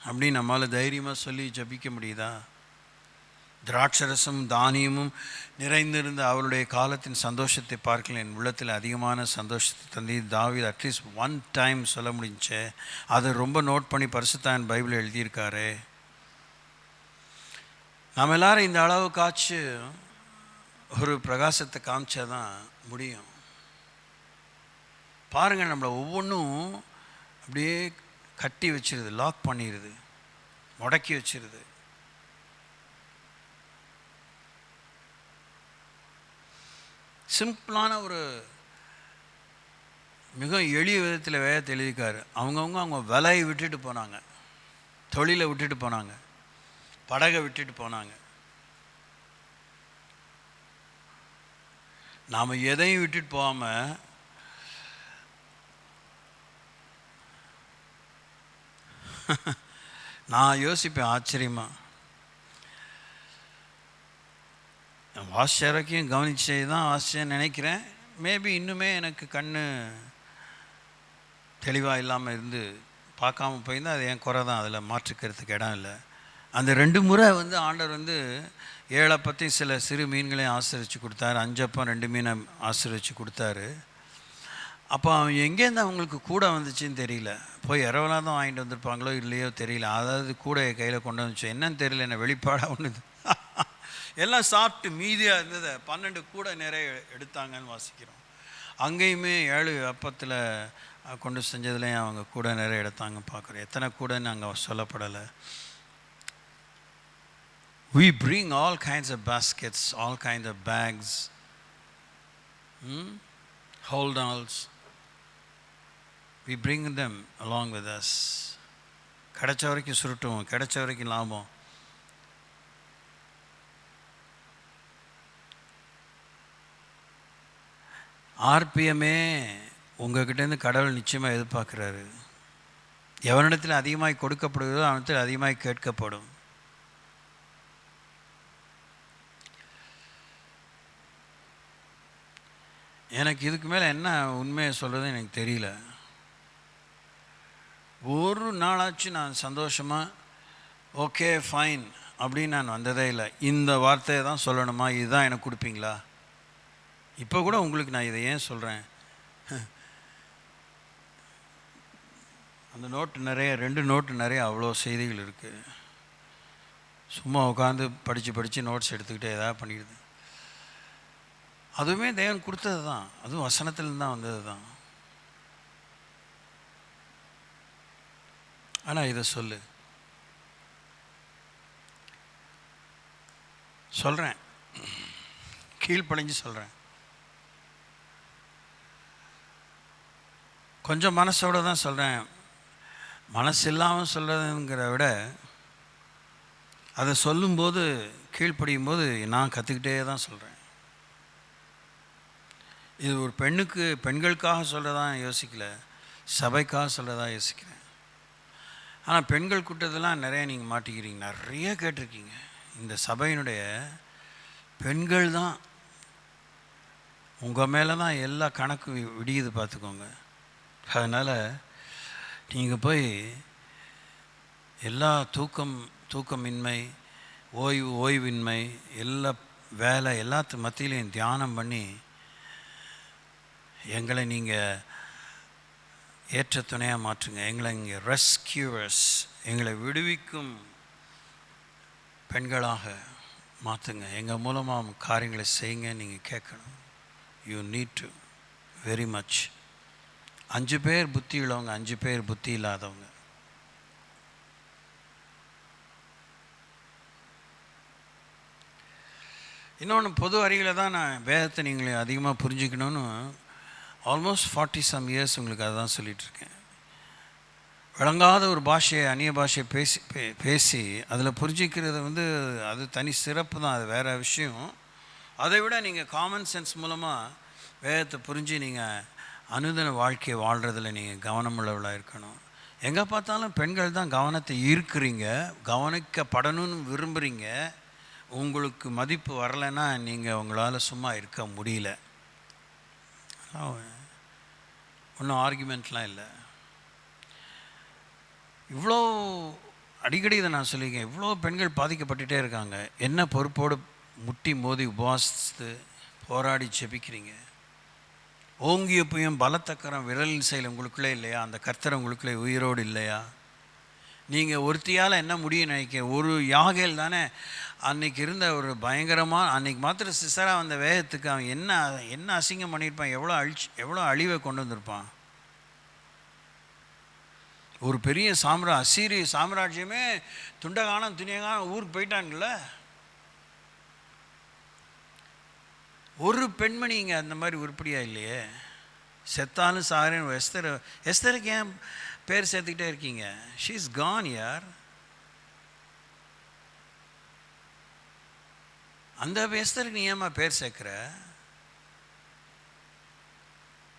அப்படின்னு நம்மளால் தைரியமாக சொல்லி ஜபிக்க முடியுதா? திராட்சரசமும் தானியமும் நிறைந்திருந்த அவருடைய காலத்தின் சந்தோஷத்தை பார்க்கல என் உள்ளத்தில் அதிகமான சந்தோஷத்தை தந்தி தாவீது அட்லீஸ்ட் 1 டைம் சொல்ல முடிஞ்சு. அதை ரொம்ப நோட் பண்ணி பரிசுத்தான் பைபிள் எழுதியிருக்காரு. நாம் எல்லோரும் இந்த அளவு காய்ச்சி ஒரு பிரகாசத்தை காமிச்சா தான் முடியும். பாருங்கள், நம்மளை ஒவ்வொன்றும் அப்படியே கட்டி வச்சிருது, லாக் பண்ணிடுது, முடக்கி வச்சிருது. சிம்பிளான ஒரு மிக எளிய விதத்தில் வேதத்தை எழுதிக்காரு. அவங்க விலையை விட்டுட்டு போனாங்க, தொழிலை விட்டுட்டு போனாங்க, படகை விட்டுட்டு போனாங்க. நாம் எதையும் விட்டுட்டு போகாமல் நான் யோசிப்பேன் ஆச்சரியமாக. வாசிச்சரைக்கும் கவனிச்சே தான் வாசிச்சேன்னு நினைக்கிறேன். மேபி இன்னுமே எனக்கு கண் தெளிவாக இல்லாமல் இருந்து பார்க்காம போயிருந்தால் அது என் குறை தான், அதில் மாற்றுக்கிறதுக்கு இடம் இல்லை. அந்த 2 முறை ஆண்டவர் 7 அப்பத்தையும் சில சிறு மீன்களையும் ஆசீர்வதிச்சு கொடுத்தாரு, 5 அப்பம் 2 மீனை ஆசீர்வதிச்சு கொடுத்தாரு. அப்போ அவன் எங்கேருந்து அவங்களுக்கு கூட வந்துச்சுன்னு தெரியல. போய் இரவலாக தான் வாங்கிட்டு வந்திருப்பாங்களோ இல்லையோ தெரியல. அதாவது கூட கையில் கொண்டு வந்துச்சு, என்னன்னு தெரியல, என்ன வெளிப்பாடாக ஒன்று எல்லாம் சாப்பிட்டு மீதியாக இருந்ததை 12 கூட நிறைய எடுத்தாங்கன்னு வாசிக்கிறோம். அங்கேயுமே 7 அப்பத்தில் கொண்டு செஞ்சதுலேயும் அவங்க கூட நிறைய எடுத்தாங்க பார்க்குறோம். எத்தனை கூடன்னு அங்கே சொல்லப்படலை. We bring all kinds of baskets, all kinds of bags, hold alls. We bring them along with us. கிடைச்ச வரைக்கும் சுருட்டுவோம், கிடைச்ச வரைக்கும் லாபம். ஆர்பிஎம்மே உங்ககிட்டேருந்து கடவுள் நிச்சயமாக எதிர்பார்க்குறாரு. எவனிடத்தில் அதிகமாய் கொடுக்கப்படுகிறதோ அவனிடத்தில் அதிகமாய் கேட்கப்படும். எனக்கு இதுக்கு மேலே என்ன உண்மையை சொல்கிறது எனக்கு தெரியல. ஒரு நாளாச்சு நான் சந்தோஷமாக ஓகே ஃபைன் அப்படின்னு நான் வந்ததே இல்லை. இந்த வார்த்தையை தான் சொல்லணுமா, இதுதான் எனக்கு கொடுப்பீங்களா? இப்போ கூட உங்களுக்கு நான் இதை ஏன் சொல்கிறேன், அந்த நோட்டு நிறைய 2 நோட்டு நிறைய அவ்வளோ செய்திகள் இருக்குது. சும்மா உட்காந்து படித்து நோட்ஸ் எடுத்துக்கிட்டே எதாவது பண்ணிடுது. அதுவுமே தேவன் கொடுத்தது தான், அதுவும் வசனத்திலேருந்து தான் வந்தது தான். ஆனால் இதை சொல்கிறேன், கீழ்ப்படிஞ்சு சொல்கிறேன். கொஞ்சம் மனசோடு தான் சொல்கிறேன். மனசு இல்லாமல் சொல்கிறதுங்கிற விட அதை சொல்லும்போது கீழ்ப்படியும் போது நான் கற்றுக்கிட்டே தான் சொல்கிறேன். இது ஒரு பெண்களுக்காக சொல்கிறதா யோசிக்கல, சபைக்காக சொல்கிறதா யோசிக்கிறேன். ஆனால் பெண்கள் கூட்டத்தெல்லாம் நிறைய நீங்கள் மாட்டிக்கிறீங்க, நிறைய கேட்டிருக்கீங்க. இந்த சபையினுடைய பெண்கள் தான் உங்கள் மேலே தான் எல்லா கணக்கு விடியுது பார்த்துக்கோங்க. அதனால் நீங்கள் போய் எல்லா தூக்கமின்மை, ஓய்வின்மை, எல்லா வேலை எல்லாத்து மத்தியிலையும் தியானம் பண்ணி எங்களை நீங்கள் ஏற்ற துணையாக மாற்றுங்க. எங்களை இங்கே ரெஸ்கியூவர்ஸ், எங்களை விடுவிக்கும் பெண்களாக மாற்றுங்க. எங்கள் மூலமாக காரியங்களை செய்யுங்க. நீங்கள் கேட்கணும். You need to very much. 5 பேர் புத்தி உள்ளவங்க, 5 பேர் புத்தி இல்லாதவங்க. இன்னொன்று, பொது அறிவில் தான் நான் வேதத்தை நீங்கள் அதிகமாக புரிஞ்சுக்கணும்னு ஆல்மோஸ்ட் 40 some years உங்களுக்கு அதை தான் சொல்லிகிட்ருக்கேன். விளங்காத ஒரு பாஷையை, அந்நிய பாஷையை பேசி அதில் புரிஞ்சிக்கிறது அது தனி சிறப்பு தான், அது வேறு விஷயம். அதை விட நீங்கள் காமன் சென்ஸ் மூலமாக வேதத்தை புரிஞ்சு நீங்கள் அனுதின வாழ்க்கையை வாழ்கிறதுல நீங்கள் கவனமுள்ளவளாக இருக்கணும். எங்கே பார்த்தாலும் பெண்கள் தான் கவனத்தை ஈர்க்குறீங்க, கவனிக்கப்படணும்னு விரும்புகிறீங்க. உங்களுக்கு மதிப்பு வரலைன்னா நீங்கள் உங்களால் சும்மா இருக்க முடியல. ஒன்றும் ஆர்குமெண்ட்லாம் இல்லை. இவ்வளோ அடிக்கடி இதை நான் சொல்லியிருக்கேன். இவ்வளோ பெண்கள் பாதிக்கப்பட்டுகிட்டே இருக்காங்க. என்ன பொறுப்போடு முட்டி மோதி உபவாசித்து போராடி ஜெபிக்கிறீங்க. ஓங்கிய புயம் பலத்தக்கரம் விரலின் செயல் உங்களுக்குள்ளே இல்லையா? அந்த கர்த்தர் உங்களுக்குள்ளே உயிரோடு இல்லையா? நீங்கள் ஒருத்தியால் என்ன முடியும் நினைக்க? ஒரு யாகேல் தானே அன்றைக்கி இருந்த ஒரு பயங்கரமாக, அன்றைக்கி மாத்திரம் சிசராக வந்த வேகத்துக்கு அவன் என்ன அசிங்கம் பண்ணியிருப்பான், எவ்வளோ அழிவை கொண்டு வந்திருப்பான். ஒரு பெரிய அசீரிய சாம்ராஜ்யமே துண்டகானம் துணியகானம் ஊருக்கு போயிட்டாங்கல்ல. ஒரு பெண்மணி இங்கே அந்த மாதிரி உருப்படியாக இல்லையே. செத்தாலும் சாகிறேன்னு எஸ்தருக்கு ஏன் பேர் சேர்த்துக்கிட்டே இருக்கீங்க? ஷீ இஸ் கான் யார். அந்த எஸ்தருக்கு நீ ஏமா பேர் சேர்க்குற?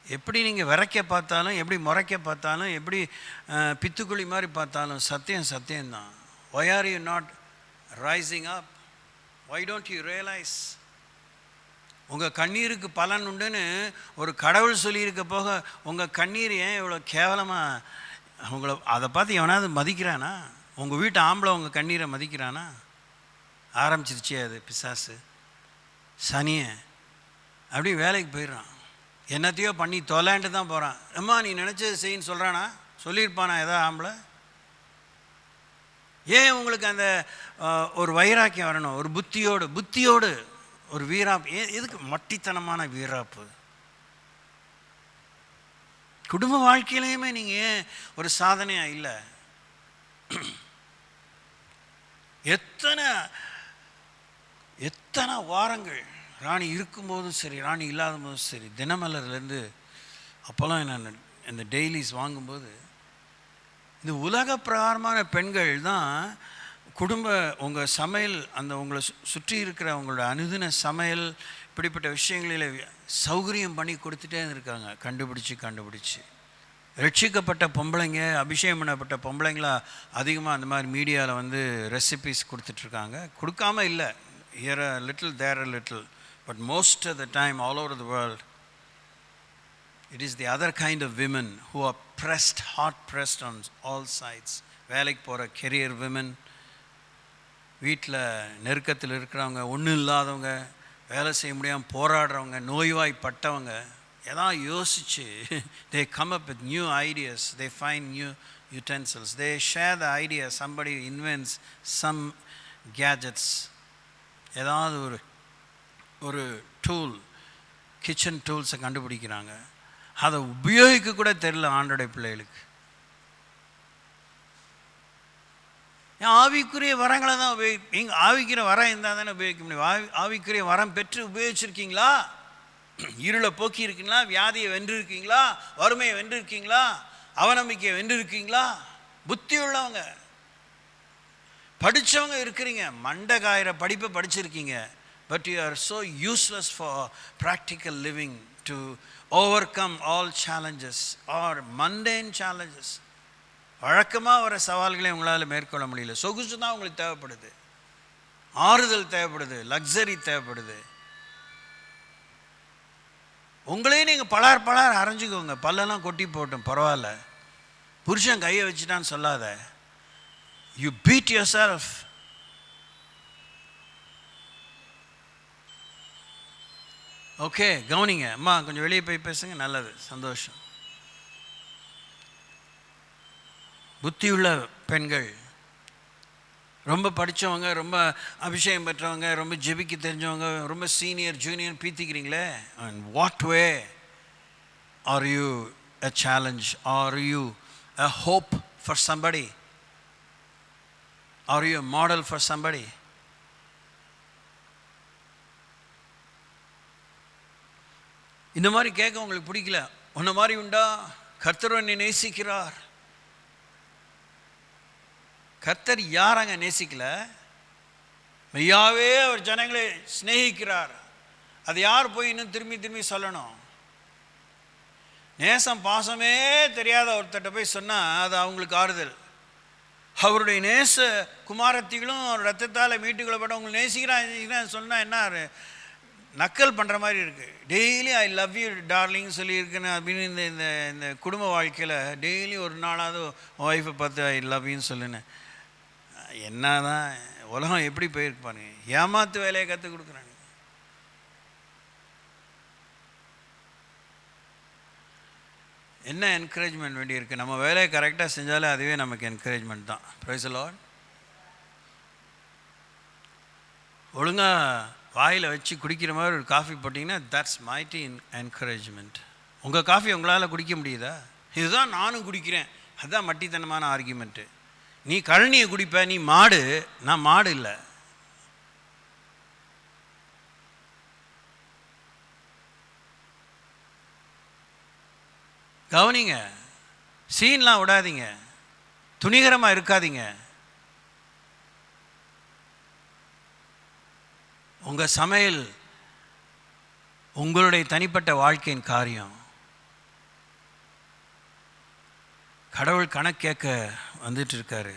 எப்படி நீங்கள் விரைக்க பார்த்தாலும், எப்படி முறைக்க பார்த்தாலும், எப்படி பித்துக்குழி மாதிரி பார்த்தாலும் சத்தியம்தான். Why are you not rising up? Why don't you realize? உங்கள் கண்ணீருக்கு பலன் உண்டுன்னு ஒரு கடவுள் சொல்லியிருக்க போக உங்கள் கண்ணீர் ஏன் இவ்வளோ கேவலமாக உங்களை அதை பார்த்து எவனாவது மதிக்கிறானா? உங்கள் வீட்டு ஆம்பளை உங்கள் கண்ணீரை மதிக்கிறானா? ஆரம்பிச்சிருச்சே அது பிசாசு சனியை. அப்படி வேலைக்கு போயிடுறான், என்னத்தையோ பண்ணி தொலைன்ட்டு தான் போகிறான். அம்மா நீ நினச்சது செய்யின்னு சொல்கிறானா? சொல்லியிருப்பானா ஏதோ ஆம்பளை? ஏன் உங்களுக்கு அந்த ஒரு வைராக்கியம் வரணும்? ஒரு புத்தியோடு ஒரு வீராப்பு. எதுக்கு மட்டித்தனமான வீராப்பு? குடும்ப வாழ்க்கையிலையுமே நீங்கள் ஏன் ஒரு சாதனையாக இல்லை? எத்தனை வாரங்கள் ராணி இருக்கும்போதும் சரி, ராணி இல்லாத போதும் சரி, தினமலர்லேருந்து அப்போல்லாம் நான் இந்த டெய்லிஸ் வாங்கும்போது இந்த உலக பிரகாரமான பெண்கள் தான் உங்கள் சமையல், அந்த உங்களை சுற்றி இருக்கிற உங்களோட அனுதின சமையல், இப்படிப்பட்ட விஷயங்களில் சௌகரியம் பண்ணி கொடுத்துட்டே இருக்காங்க. கண்டுபிடிச்சி ரட்சிக்கப்பட்ட பொம்பளைங்க, அபிஷேகம் பண்ணப்பட்ட பொம்பளைங்களா அதிகமாக அந்த மாதிரி மீடியாவில் ரெசிபிஸ் கொடுத்துட்ருக்காங்க. கொடுக்காமல் இல்லை, here a little, there a little, but most of the time all over the world it is the other kind of women who are pressed, hard pressed on all sides. வேலைக்கு போகிற career women, வீட்டில் நெருக்கத்தில் இருக்கிறவங்க, ஒன்றும் இல்லாதவங்க, வேலை செய்ய முடியாமல் போராடுறவங்க, நோய்வாய்ப்பட்டவங்க, எதாவது யோசித்து they come up with new ideas, they find new utensils, they share the idea, somebody invents some gadgets, ஏதாவது ஒரு டூல், கிச்சன் டூல்ஸை கண்டுபிடிக்கிறாங்க. அதை உபயோகிக்க கூட தெரியல ஆண்டோடைய பிள்ளைகளுக்கு. ஆவிக்குரிய வரங்களை தான் நீங்கள் ஆவிக்கிற வரம் இருந்தால் தானே உபயோகிக்க முடியும். ஆவிக்குரிய வரம் பெற்று உபயோகிச்சிருக்கீங்களா? இருளை போக்கி இருக்கீங்களா? வியாதியை வென்று இருக்கீங்களா? வறுமையை வென்று இருக்கீங்களா? அவநம்பிக்கையை வென்று இருக்கீங்களா? புத்தி உள்ளவங்க படித்தவங்க இருக்கிறீங்க, மண்டை காயிற படிப்பை படிச்சிருக்கீங்க, but you are so useless for practical living to overcome all challenges or mundane challenges. வழக்கமாக வர சவால்களை உங்களால் மேற்கொள்ள முடியல. சொகுசு தான் உங்களுக்கு தேவைப்படுது, ஆறுதல் தேவைப்படுது, லக்ஸரி தேவைப்படுது. உங்களையும் நீங்கள் பலார் அரைஞ்சிக்கோங்க, பல்லெல்லாம் கொட்டி போட்டோம் பரவாயில்ல, புருஷன் கையை வச்சுட்டான்னு சொல்லாத. You beat yourself. ஓகே, கவனிங்க. அம்மா கொஞ்சம் வெளியே போய் பேசுங்க. நல்லது, சந்தோஷம். புத்தியுள்ள பெண்கள், ரொம்ப படித்தவங்க, ரொம்ப அபிஷேகம் பெற்றவங்க, ரொம்ப ஜெபிக்க தெரிஞ்சவங்க, ரொம்ப சீனியர் ஜூனியர் பீத்திக்கிறீங்களே, and what way are you a challenge? Are you a hope for somebody? Are you a model for somebody? இந்த மாதிரி கேட்க உங்களுக்கு பிடிக்கல. உன்ன மாதிரி உண்டா? கர்த்தர் என்னை நேசிக்கிறார். கர்த்தர் யாராங்க நேசிக்கல? மெய்யாவே அவர் ஜனங்களை சிநேகிக்கிறார். அது யார் போய் இன்னும் திரும்பி சொல்லணும்? நேசம் பாசமே தெரியாத ஒருத்தட்ட போய் சொன்னால் அது அவங்களுக்கு ஆறுதல். அவருடைய நேச குமாரத்திகளும் அவர் ரத்தத்தால் மீட்டுக்கொள்ளப்பட்ட உங்களுக்கு நேசிக்கிறான் சொன்னால் என்ன நக்கல் பண்ணுற மாதிரி இருக்குது. Daily I love you darling சொல்லியிருக்கேன்னு அப்படின்னு இந்த குடும்ப வாழ்க்கையில் டெய்லி ஒரு நாளாவது ஒய்ஃபை பார்த்து ஐ லவ் யூன்னு சொல்லுனேன். என்ன தான் உலகம் எப்படி போயிருப்பானுங்க, ஏமாத்து வேலையை கற்றுக் கொடுக்குறாங்க. என்ன என்கரேஜ்மெண்ட் வேண்டியிருக்கு? நம்ம வேலையை கரெக்டாக செஞ்சாலே அதுவே நமக்கு என்கரேஜ்மெண்ட் தான். Praise the Lord. ஒழுங்காக வாயில் வச்சு குடிக்கிற மாதிரி ஒரு காஃபி போட்டிங்கன்னா தட்ஸ் மைட்டி என்கரேஜ்மெண்ட். உங்கள் காஃபி உங்களால் குடிக்க முடியுதா? இதுதான் நானும் குடிக்கிறேன், அதுதான் மட்டித்தனமான ஆர்கியூமெண்ட்டு. நீ கழனியை குடிப்ப, நீ மாடு, நான் மாடு இல்லை. கவனிங்க, சீன்லாம் விடாதீங்க, துணிகரமாக இருக்காதீங்க. உங்கள் சமையல் உங்களுடைய தனிப்பட்ட வாழ்க்கையின் காரியம். கடவுள் கணக்கு கேட்க வந்துட்டு இருக்காரு.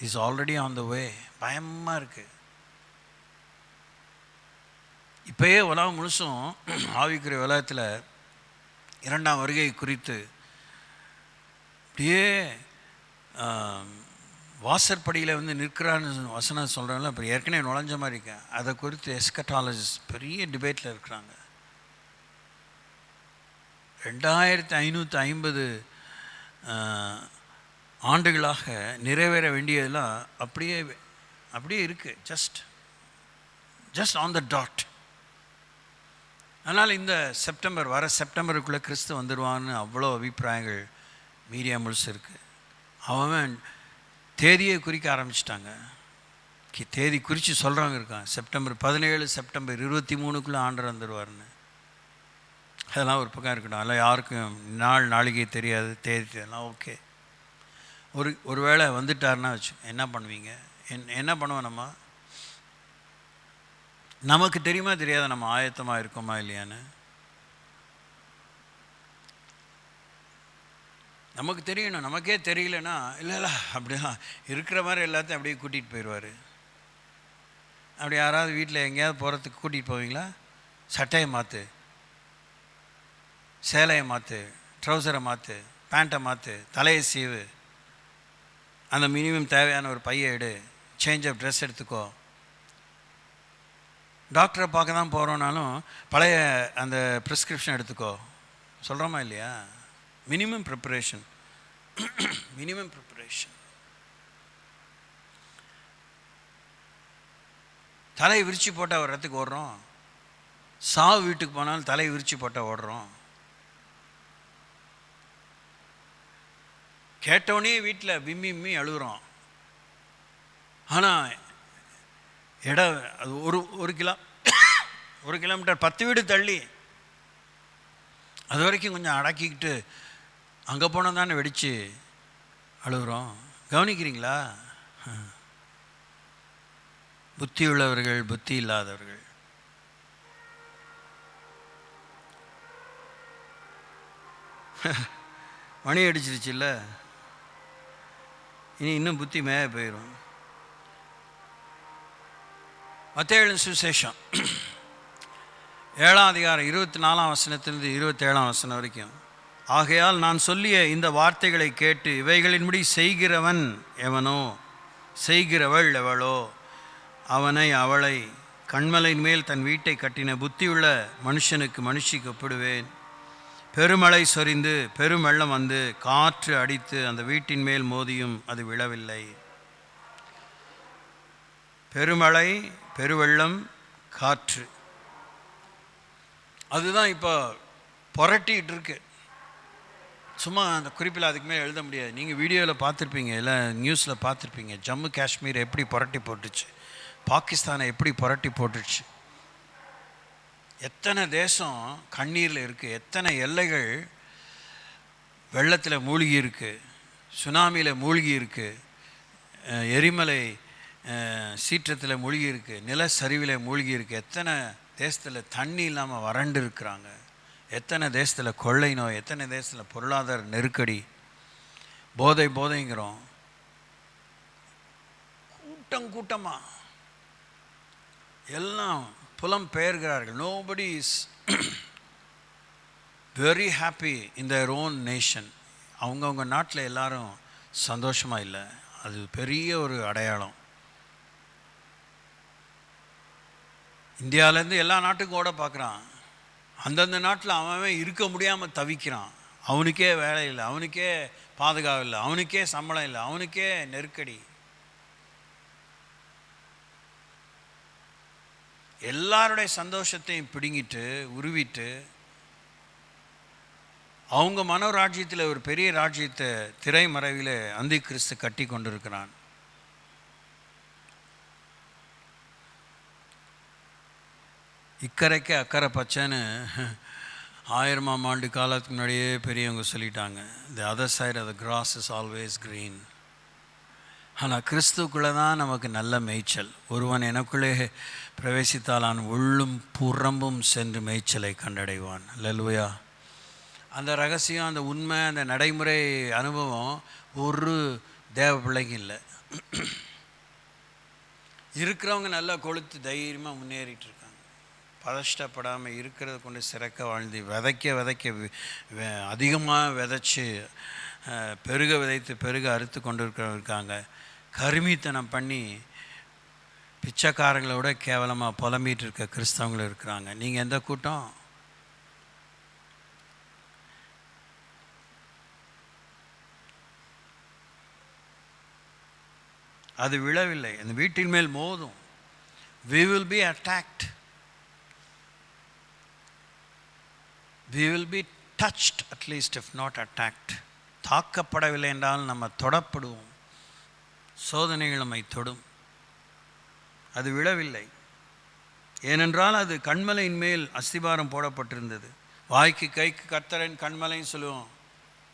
இஸ் ஆல்ரெடி ஆன் த வே. பயமாக இருக்குது. இப்போயே உலகம் முழுசும் ஆவிக்குரிய உலகத்தில் இரண்டாம் வருகை குறித்து அப்படியே வாசற்படியில் நிற்கிறான்னு வசனம் சொல்கிறாங்கள, இப்போ ஏற்கனவே நுழைஞ்ச மாதிரி இருக்கேன். அதை குறித்து எஸ்கட்டாலஜிஸ்ட் பெரிய டிபேட்டில் இருக்கிறாங்க. 2550 ஆண்டுகளாக நிறைவேற வேண்டியதெல்லாம் அப்படியே இருக்குது. Just on the dot. அதனால் இந்த வர செப்டம்பருக்குள்ளே கிறிஸ்து வந்துடுவான்னு அவ்வளோ அபிப்பிராயங்கள் மீடியா முழுசு இருக்குது. அவன் தேதியை குறிக்க ஆரம்பிச்சிட்டாங்க. தேதி குறித்து சொல்கிறவங்க இருக்கான். செப்டம்பர் 17, செப்டம்பர் 23க்குள்ளே ஆண்டர் வந்துடுவார்னு. அதெல்லாம் ஒரு பக்கம் இருக்கட்டும். அதெல்லாம் யாருக்கும் நாளிகை தெரியாது, தேதி தெரியலாம். ஓகே, ஒரு வேளை வந்துட்டாருன்னா வச்சு என்ன பண்ணுவீங்க? என்ன பண்ணுவோம்? நமக்கு தெரியுமா தெரியாத நம்ம ஆயத்தமாக இருக்கோமா இல்லையான்னு? நமக்கு தெரியணும். நமக்கே தெரியலன்னா இல்லை அப்படிதான் இருக்கிற மாதிரி எல்லாத்தையும் அப்படியே கூட்டிகிட்டு போயிடுவார். அப்படி யாராவது வீட்டில் எங்கேயாவது போகிறதுக்கு கூட்டிகிட்டு போவீங்களா? சட்டையை மாற்று, சேலையை மாற்று, ட்ரௌசரை மாற்று, பேண்ட்டை மாற்று, தலையை சீவு, அந்த மினிமம் தேவையான ஒரு பையை எடு, சேஞ்ச் ஆஃப் ட்ரெஸ் எடுத்துக்கோ. டாக்டரை பார்க்க தான் போகிறோன்னாலும் பழைய அந்த ப்ரிஸ்கிரிப்ஷன் எடுத்துக்கோ சொல்கிறோமா இல்லையா? Minimum preparation. தலை விரிச்சு போட்டால் ஒரு இடத்துக்கு ஓடுறோம். சாவு வீட்டுக்கு போனாலும் தலை விரிச்சு போட்டால் ஓடுறோம். கேட்டோடனே வீட்டில் விம்மி அழுகுறோம். ஆனால் இடம் அது ஒரு கிலோமீட்டர் 10 வீடு தள்ளி அது வரைக்கும் கொஞ்சம் அடக்கிக்கிட்டு அங்கே போனால் தானே வெடித்து அழுகுறோம். கவனிக்கிறீங்களா? புத்தி உள்ளவர்கள், புத்தி இல்லாதவர்கள். மணி அடிச்சிருச்சு இல்லை, இன்னும் புத்தி மேய போயிடும். மத்தேயு சுவிசேஷம் 7ஆம் அதிகாரம் 24ஆம் வசனத்திலிருந்து 27ஆம் வசனம் வரைக்கும். ஆகையால் நான் சொல்லிய இந்த வார்த்தைகளை கேட்டு இவைகளின்படி செய்கிறவன் எவனோ, செய்கிறவள் எவளோ, அவனை அவளை கண்மலையின் மேல் தன் வீட்டை கட்டின புத்தியுள்ள மனுஷிக்கு ஒப்பிடுவேன். பெருமழை சொரிந்து பெருமெள்ளம் வந்து காற்று அடித்து அந்த வீட்டின் மேல் மோதியும் அது விழவில்லை. பெருமழை, பெருவெள்ளம், காற்று, அதுதான் இப்போ புரட்டிகிட்டு இருக்கு. சும்மா அந்த குறிப்பில் அதுக்கு மேலே எழுத முடியாது. நீங்கள் வீடியோவில் பார்த்துருப்பீங்க, இல்லை நியூஸில் பார்த்துருப்பீங்க. ஜம்மு காஷ்மீர் எப்படி புரட்டி போட்டுச்சு, பாகிஸ்தானை எப்படி புரட்டி போட்டுச்சு. எத்தனை தேசம் கண்ணீரில் இருக்குது, எத்தனை எல்லைகள் வெள்ளத்தில் மூழ்கி இருக்குது, சுனாமியில் மூழ்கி இருக்குது, எரிமலை சீற்றத்தில் மூழ்கி இருக்குது, நிலச்சரிவில் மூழ்கி இருக்குது. எத்தனை தேசத்தில் தண்ணி இல்லாமல் வறண்டு இருக்கிறாங்க. எத்தனை தேசத்தில் கொள்ளை நோய், எத்தனை தேசத்தில் பொருளாதார நெருக்கடி, போதைங்கிறோம். கூட்டமாக எல்லாம் புலம் பெயர்கிறார்கள். Nobody is very happy in their own nation. அவங்கவுங்க நாட்டில் எல்லாரும் சந்தோஷமாக இல்லை. அது பெரிய ஒரு அடையாளம். இந்தியாவிலேருந்து எல்லா நாட்டுக்கும் ஓட பார்க்குறான். அந்தந்த நாட்டில் அவன் இருக்க முடியாமல் தவிக்கிறான். அவனுக்கே வேலை இல்லை, அவனுக்கே பாதுகாப்பு இல்லை, அவனுக்கே சம்பளம் இல்லை, அவனுக்கே நெருக்கடி. எல்லாருடைய சந்தோஷத்தையும் பிடுங்கிட்டு உருவிட்டு அவங்க மனோராஜ்யத்தில் ஒரு பெரிய ராஜ்யத்தை திரைமறைவில் அந்தி கிறிஸ்து கட்டி கொண்டிருக்கிறான். இக்கரைக்கு அக்கறை பச்சைன்னு 1000ஆம் ஆண்டு காலத்துக்கு முன்னாடியே பெரியவங்க சொல்லிட்டாங்க. The other side of the grass is always green. ஆனால் கிறிஸ்துக்குள்ளே தான் நமக்கு நல்ல மேய்ச்சல். ஒருவன் எனக்குள்ளே பிரவேசித்தாலான் உள்ளும் புறம்பும் சென்று மேய்ச்சலை கண்டடைவான். அல்லேலூயா. அந்த ரகசியம், அந்த உண்மை, அந்த நடைமுறை அனுபவம் ஒரு தேவ பிள்ளைக்கு இல்லை. இருக்கிறவங்க நல்லா கொளுத்து தைரியமாக முன்னேறிட்டு இருக்காங்க. பதஷ்டப்படாமல் இருக்கிறத கொண்டு சிறக்க வாழ்ந்து விதைக்க அதிகமாக விதைச்சி பெருக விதைத்து பெருக அறுத்து கொண்டு இருக்காங்க. கருமித்தனம் பண்ணி பிச்சைக்காரங்களை விட கேவலமாக புலம்பிகிட்டு இருக்க கிறிஸ்தவங்களும் இருக்கிறாங்க. நீங்கள் எந்த கூட்டம்? அது விழவில்லை, அந்த வீட்டின் மேல் மோதும். We will be attacked. we will be touched at least if not attacked. தாக்கப்படவில்லை என்றால் நம்ம தொடப்படுவோம். சோதனைகள் நம்மை தொடும். அது விழவில்லை. ஏனென்றால் அது கண்மலையின் மேல் அஸ்திபாரம் போடப்பட்டிருந்தது. வாய்க்கு கைக்கு கர்த்தரின் கண்மலைன்னு சொல்லுவோம்.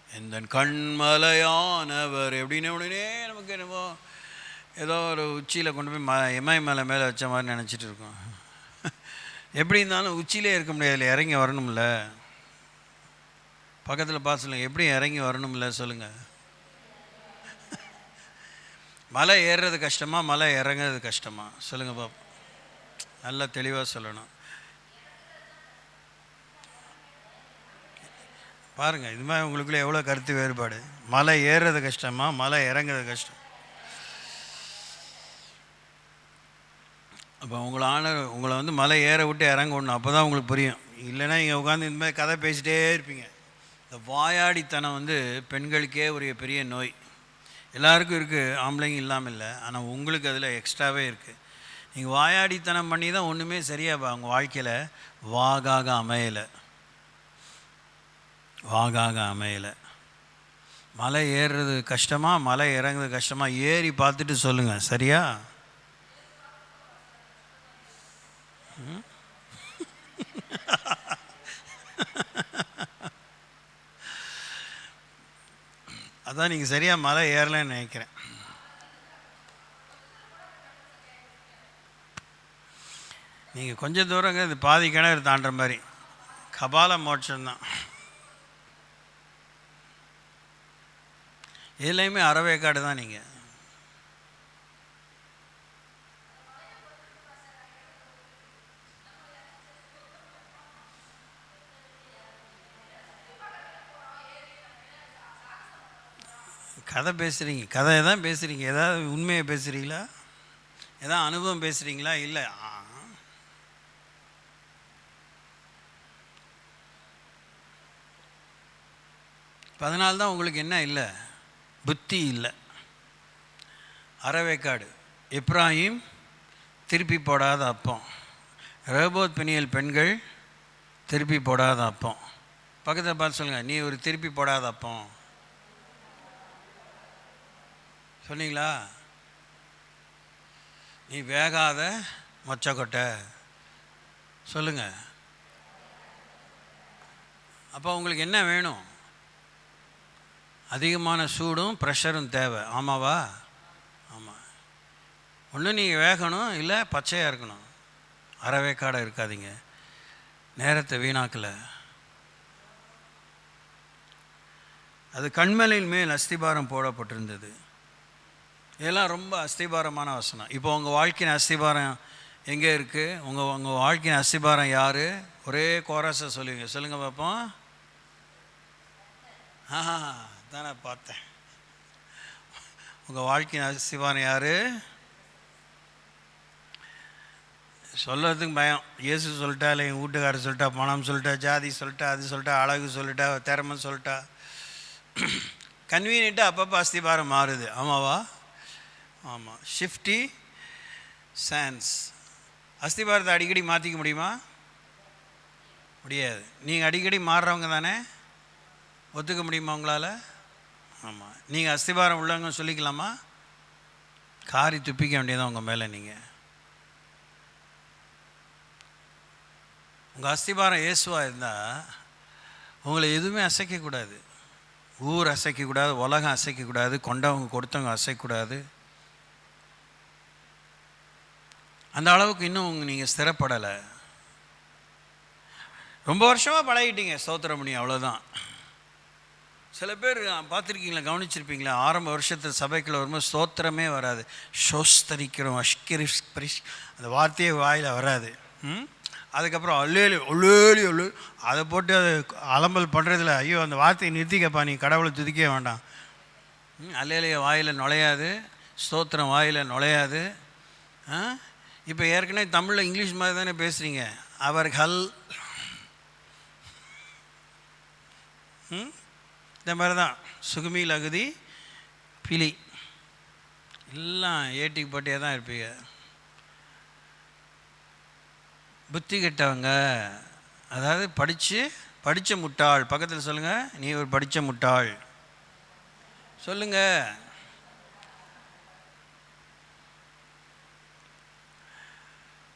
எந்த கண்மலையானவர் எப்படின்னு உடனே நமக்கு என்னமோ ஏதோ ஒரு உச்சியில் கொண்டு போய் இமயமலை மேலே வச்ச மாதிரி நினச்சிட்டு இருக்கோம். எப்படி இருந்தாலும் உச்சியிலே இருக்க முடியாது, இறங்கி வரணும்ல. பக்கத்தில் பார்த்து சொல்லுங்கள், எப்படி இறங்கி வரணும்ல சொல்லுங்கள். மலை ஏறுறது கஷ்டமா மலை இறங்குறது கஷ்டமா சொல்லுங்கள் பாப்போம். நல்லா தெளிவாக சொல்லணும். பாருங்கள், இது மாதிரி உங்களுக்குள்ளே எவ்வளோ கருத்து வேறுபாடு. மலை ஏறுறது கஷ்டமா மலை இறங்குறது கஷ்டம். அப்போ உங்களை வந்து மலை ஏற விட்டு இறங்க விடணும். அப்போ தான் உங்களுக்கு புரியும். இல்லைன்னா இங்கே உட்காந்து இந்த மாதிரி கதை பேசிகிட்டே இருப்பீங்க. இந்த வாயாடித்தனம் வந்து பெண்களுக்கே ஒரு பெரிய நோய். எல்லாருக்கும் இருக்குது, ஆம்பளைங்க இல்லாமல் இல்லை. ஆனால் உங்களுக்கு அதில் எக்ஸ்ட்ராவே இருக்குது. நீங்கள் வாயாடித்தனம் பண்ணி தான் ஒன்றுமே சரியாக உங்கள் வாழ்க்கையில் வாகாக அமையலை. மலை ஏறுறது கஷ்டமா மலை இறங்குறது கஷ்டமா ஏறி பார்த்துட்டு சொல்லுங்கள். சரியா? அதான் நீங்கள் சரியாக மலை ஏறலைன்னு நினைக்கிறேன். நீங்கள் கொஞ்சம் தூரங்க இது பாதி கிணறு தாண்டுற மாதிரி கபால மோட்சம்தான். இதுலேயுமே அறவேக்காடு தான். நீங்கள் கதை பேசுகிறீங்க, கதையை தான் பேசுகிறீங்க. ஏதாவது உண்மையை பேசுகிறீங்களா? ஏதாவது அனுபவம் பேசுகிறீங்களா? இல்லை. அதனால்தான் உங்களுக்கு என்ன இல்லை, புத்தி இல்லை. அறவேக்காடு. எப்ராஹிம் திருப்பி போடாத அப்பம். ரேபோத் பெனியல் பெண்கள் திருப்பி போடாத அப்பம். பக்கத்தில் பார்த்து சொல்லுங்கள், நீ ஒரு திருப்பி போடாத அப்பம். சொன்னீங்களா? நீ வேகாத மொச்சக்கொட்டை. சொல்லுங்கள். அப்போ உங்களுக்கு என்ன வேணும்? அதிகமான சூடும் ப்ரெஷரும் தேவை. ஆமாவா? ஆமாம். ஒன்று நீங்கள் வேகணும், இல்லை பச்சையாக இருக்கணும். அறவேக்காடாக இருக்காதீங்க, நேரத்தை வீணாக்கலை. அது கண்மலையின் மேல் அஸ்திபாரம் போடப்பட்டிருந்தது. இதெல்லாம் ரொம்ப அஸ்திபாரமான வசனம். இப்போ உங்கள் வாழ்க்கையின் அஸ்திபாரம் எங்கே இருக்குது? உங்கள் வாழ்க்கையின் அஸ்திபாரம் யார்? ஒரே கோரஸை சொல்லுவீங்க. சொல்லுங்கள் பார்ப்போம். தானே பார்த்தேன். உங்கள் வாழ்க்கையின் அஸ்திபாரம் யார்? சொல்கிறதுக்கு பயம். இயேசு சொல்லிட்டா, இல்லை எங்கள் வீட்டுக்காரர் சொல்லிட்டா, பணம் சொல்லிட்டா, ஜாதி சொல்லிட்டா, அது சொல்லிட்டா, அழகு சொல்லிட்டா, திறமை சொல்லிட்டா. கன்வீனியண்ட்டாக அப்பப்போ அஸ்திபாரம் மாறுது. ஆமாவா? ஆமாம். ஷிஃப்டி சான்ஸ். அஸ்திபாரத்தை அடிக்கடி மாற்றிக்க முடியுமா? முடியாது. நீங்கள் அடிக்கடி மாறுறவங்க தானே, ஒத்துக்க முடியுமா உங்களால்? ஆமாம். நீங்கள் அஸ்திபாரம் உள்ளவங்க சொல்லிக்கலாமா? காரி துப்பிக்க வேண்டியதான் உங்கள் மேலே. நீங்கள் உங்கள் அஸ்திபாரம் இயேசுவாக இருந்தால் உங்களை எதுவுமே அசைக்கக்கூடாது. ஊர் அசைக்கக்கூடாது, உலகம் அசைக்கக்கூடாது, கொண்டவங்க கொடுத்தவங்க அசைக்கக்கூடாது. அந்த அளவுக்கு இன்னும் நீங்கள் ஸ்திரப்படலை. ரொம்ப வருஷமாக பழகிட்டீங்க, ஸ்தோத்திரம் பண்ணி, அவ்வளோதான். சில பேர் பார்த்துருக்கீங்களா, கவனிச்சிருப்பீங்களா, ஆரம்ப வருஷத்தில் சபைக்குள்ள வரும்போது ஸ்தோத்திரமே வராது. ஷோஸ்தரிக்கிறோம், அஷ்கிரிஷ் அந்த வார்த்தையே வாயில் வராது. அதுக்கப்புறம் அல்லேலி ஒல்லேலி ஒல்லு அதை போட்டு அது அலம்பல் பண்ணுறதில்ல. ஐயோ அந்த வார்த்தையை நிறுத்திக்கப்பா, நீ கடவுளை துதிக்கவே வேண்டாம். அல்லேலிய வாயில் நுழையாது, ஸ்தோத்திரம் வாயில் நுழையாது. இப்போ ஏற்கனவே தமிழில் இங்கிலீஷ் மாதிரி தானே பேசுகிறீங்க. அவர்கள் இந்த மாதிரி தான். சுகுமி லகுதி பிலி எல்லாம் ஏட்டிக்கு போட்டியாக தான் இருப்பீங்க. புத்தி கெட்டவங்க, அதாவது படித்து படித்த முட்டாள். பக்கத்தில் சொல்லுங்கள், நீ ஒரு படித்த முட்டாள். சொல்லுங்கள்.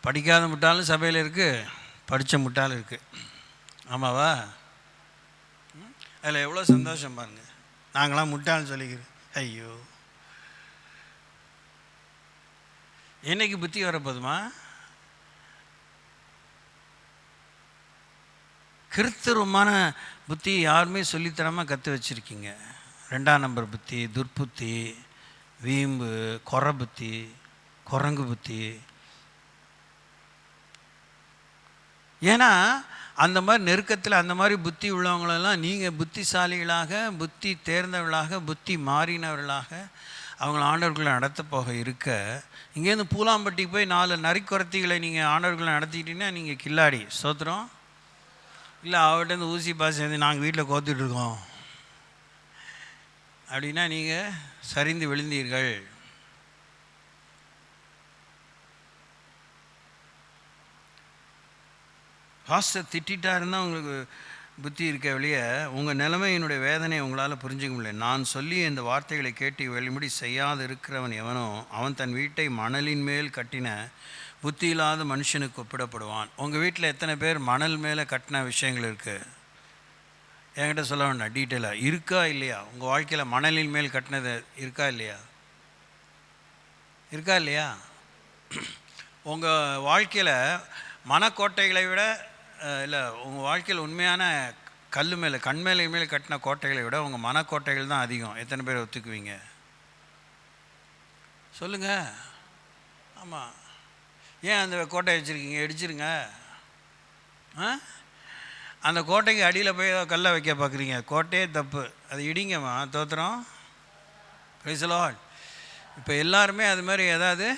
படிக்காத முட்டாளும் சபையில் இருக்குது, படித்த முட்டாள் இருக்குது. ஆமாவா? அதில் எவ்வளோ சந்தோஷம் பாருங்க. நாங்களாம் முட்டாள்னு சொல்லிக்கிறேன். ஐயோ, என்னைக்கு புத்தி வரப்போதுமா? கிறிஸ்தவமான புத்தி யாருமே சொல்லித்தராமல் கற்று வச்சுருக்கீங்க. 2ஆம் நம்பர் புத்தி, துர்புத்தி, வீம்பு, குறை புத்தி, குரங்கு புத்தி. ஏன்னா அந்த மாதிரி நெருக்கத்தில் அந்த மாதிரி புத்தி உள்ளவங்களெல்லாம் நீங்கள் புத்திசாலிகளாக, புத்தி தேர்ந்தவர்களாக, புத்தி மாறினவர்களாக அவங்கள ஆண்டவர்களை நடத்த போக இருக்க, இங்கேருந்து பூலாம்பட்டிக்கு போய் 4 நரிக்குறத்திகளை நீங்கள் ஆண்டவர்களை நடத்திக்கிட்டீங்கன்னா நீங்கள் கில்லாடி. ஸ்தோத்திரம். இல்லை அவர்கிட்ட ஊசி பாசி வந்து நாங்கள் வீட்டில் கோத்துட்ருக்கோம் அப்படின்னா நீங்கள் சரிந்து விழுந்தீர்கள். பாஸ்டர் திட்டாக இருந்தால் உங்களுக்கு புத்தி இருக்க வெளியே உங்கள் நிலைமையினுடைய வேதனையை உங்களால் புரிஞ்சிக்க முடியல. நான் சொல்லி இந்த வார்த்தைகளை கேட்டு வெளிமுடி செய்யாது இருக்கிறவன் எவனோ அவன் தன் வீட்டை மணலின் மேல் கட்டின புத்தி இல்லாத மனுஷனுக்கு ஒப்பிடப்படுவான். உங்கள் வீட்டில் எத்தனை பேர் மணல் மேலே கட்டின விஷயங்கள் இருக்குது? என்கிட்ட சொல்ல வேண்டாம், டீட்டெயிலாக இருக்கா இல்லையா? உங்கள் வாழ்க்கையில் மணலின் மேல் கட்டினது இருக்கா இல்லையா? இருக்கா இல்லையா? உங்கள் வாழ்க்கையில் மனக்கோட்டைகளை விட இல்லை, உங்கள் வாழ்க்கையில் உண்மையான கல் மேலே கண்மேலை மேலே கட்டின கோட்டைகளை விட உங்கள் மனக்கோட்டைகள் தான் அதிகம். எத்தனை பேர் ஒத்துக்குவீங்க? சொல்லுங்கள். ஆமாம். ஏன் அந்த கோட்டை வச்சுருக்கீங்க? இடிச்சிருங்க. அந்த கோட்டைக்கு அடியில் போய் கல்லை வைக்க பார்க்குறீங்க, கோட்டையே தப்பு, அது இடிங்கம்மா. தோத்திரம். Praise the Lord. இப்போ எல்லாருமே அது மாதிரி ஏதாவது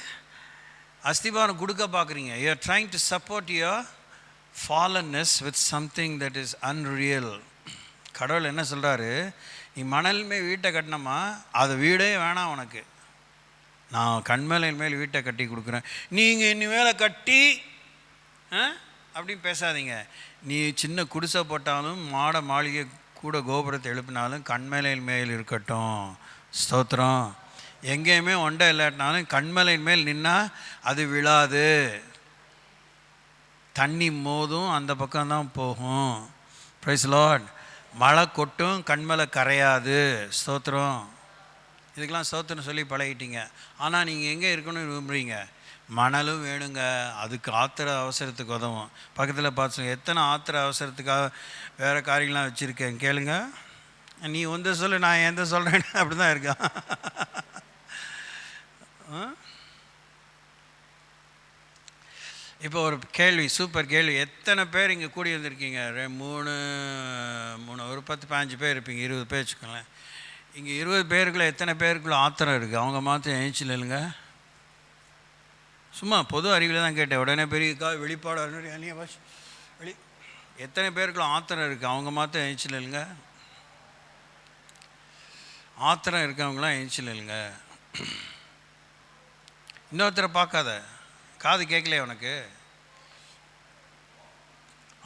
அஸ்திபாரம் கொடுக்க பார்க்குறீங்க. You are trying to support your fallenness with something that is unreal. கடவுள் என்ன சொல்கிறாரு? நீ மணல்மே வீட்டை கட்டினமா, அது வீடே வேணாம் உனக்கு, நான் கண்மலையின் மேல் வீட்டை கட்டி கொடுக்குறேன். நீங்கள் இனிமேல் கட்டி அப்படின்னு பேசாதீங்க. நீ சின்ன குடிசை போட்டாலும் மாட மாளிகை கூட கோபுரத்தை எழுப்பினாலும் கண்மலையின் மேல் இருக்கட்டும். ஸ்தோத்திரம். எங்கேயுமே ஒண்டை இல்லாட்டினாலும் கண்மலையின் மேல் நின்னால் அது விழாது. தண்ணி மோதும், அந்த பக்கம்தான் போகும். Praise Lord. மழை கொட்டும், கண்மலை கரையாது. ஸ்தோத்திரம். இதுக்கெல்லாம் ஸ்தோத்திரம் சொல்லி பழகிட்டீங்க. ஆனால் நீங்கள் எங்கே இருக்கணும்னு விரும்புகிறீங்க? மணலும் வேணுங்க, அதுக்கு ஆத்திர அவசரத்துக்கு உதவும். பக்கத்தில் பார்த்து எத்தனை ஆத்திர அவசரத்துக்காக வேறு காரியங்கள்லாம் வச்சுருக்கேன் கேளுங்க. நீ வந்து சொல்லு, நான் எந்த சொல்கிறேன்னு அப்படி தான் இருக்கேன். இப்போ ஒரு கேள்வி, சூப்பர் கேள்வி. எத்தனை பேர் இங்கே கூடி வந்திருக்கீங்க? 3 ஒரு 10-15 பேர் இருப்பீங்க, 20 பேர் வச்சுக்கோங்களேன். இங்கே 20 பேருக்குள்ள எத்தனை பேருக்குள்ள ஆத்திரம் இருக்குது? அவங்க மாத்திரம் எழுச்சில் இல்லைங்க. சும்மா பொது அறிவில் தான் கேட்டேன். உடனே பெரிய வெளிப்பாடு வெளி எத்தனை பேருக்குள்ள ஆத்திரம் இருக்குது? அவங்க மாத்திரம் எழுச்சில் இல்லைங்க. ஆத்திரம் இருக்கவங்களாம் எழுச்சில் இல்லைங்க. இன்னொருத்தரை பார்க்காத, காது கேட்கலையே உனக்கு?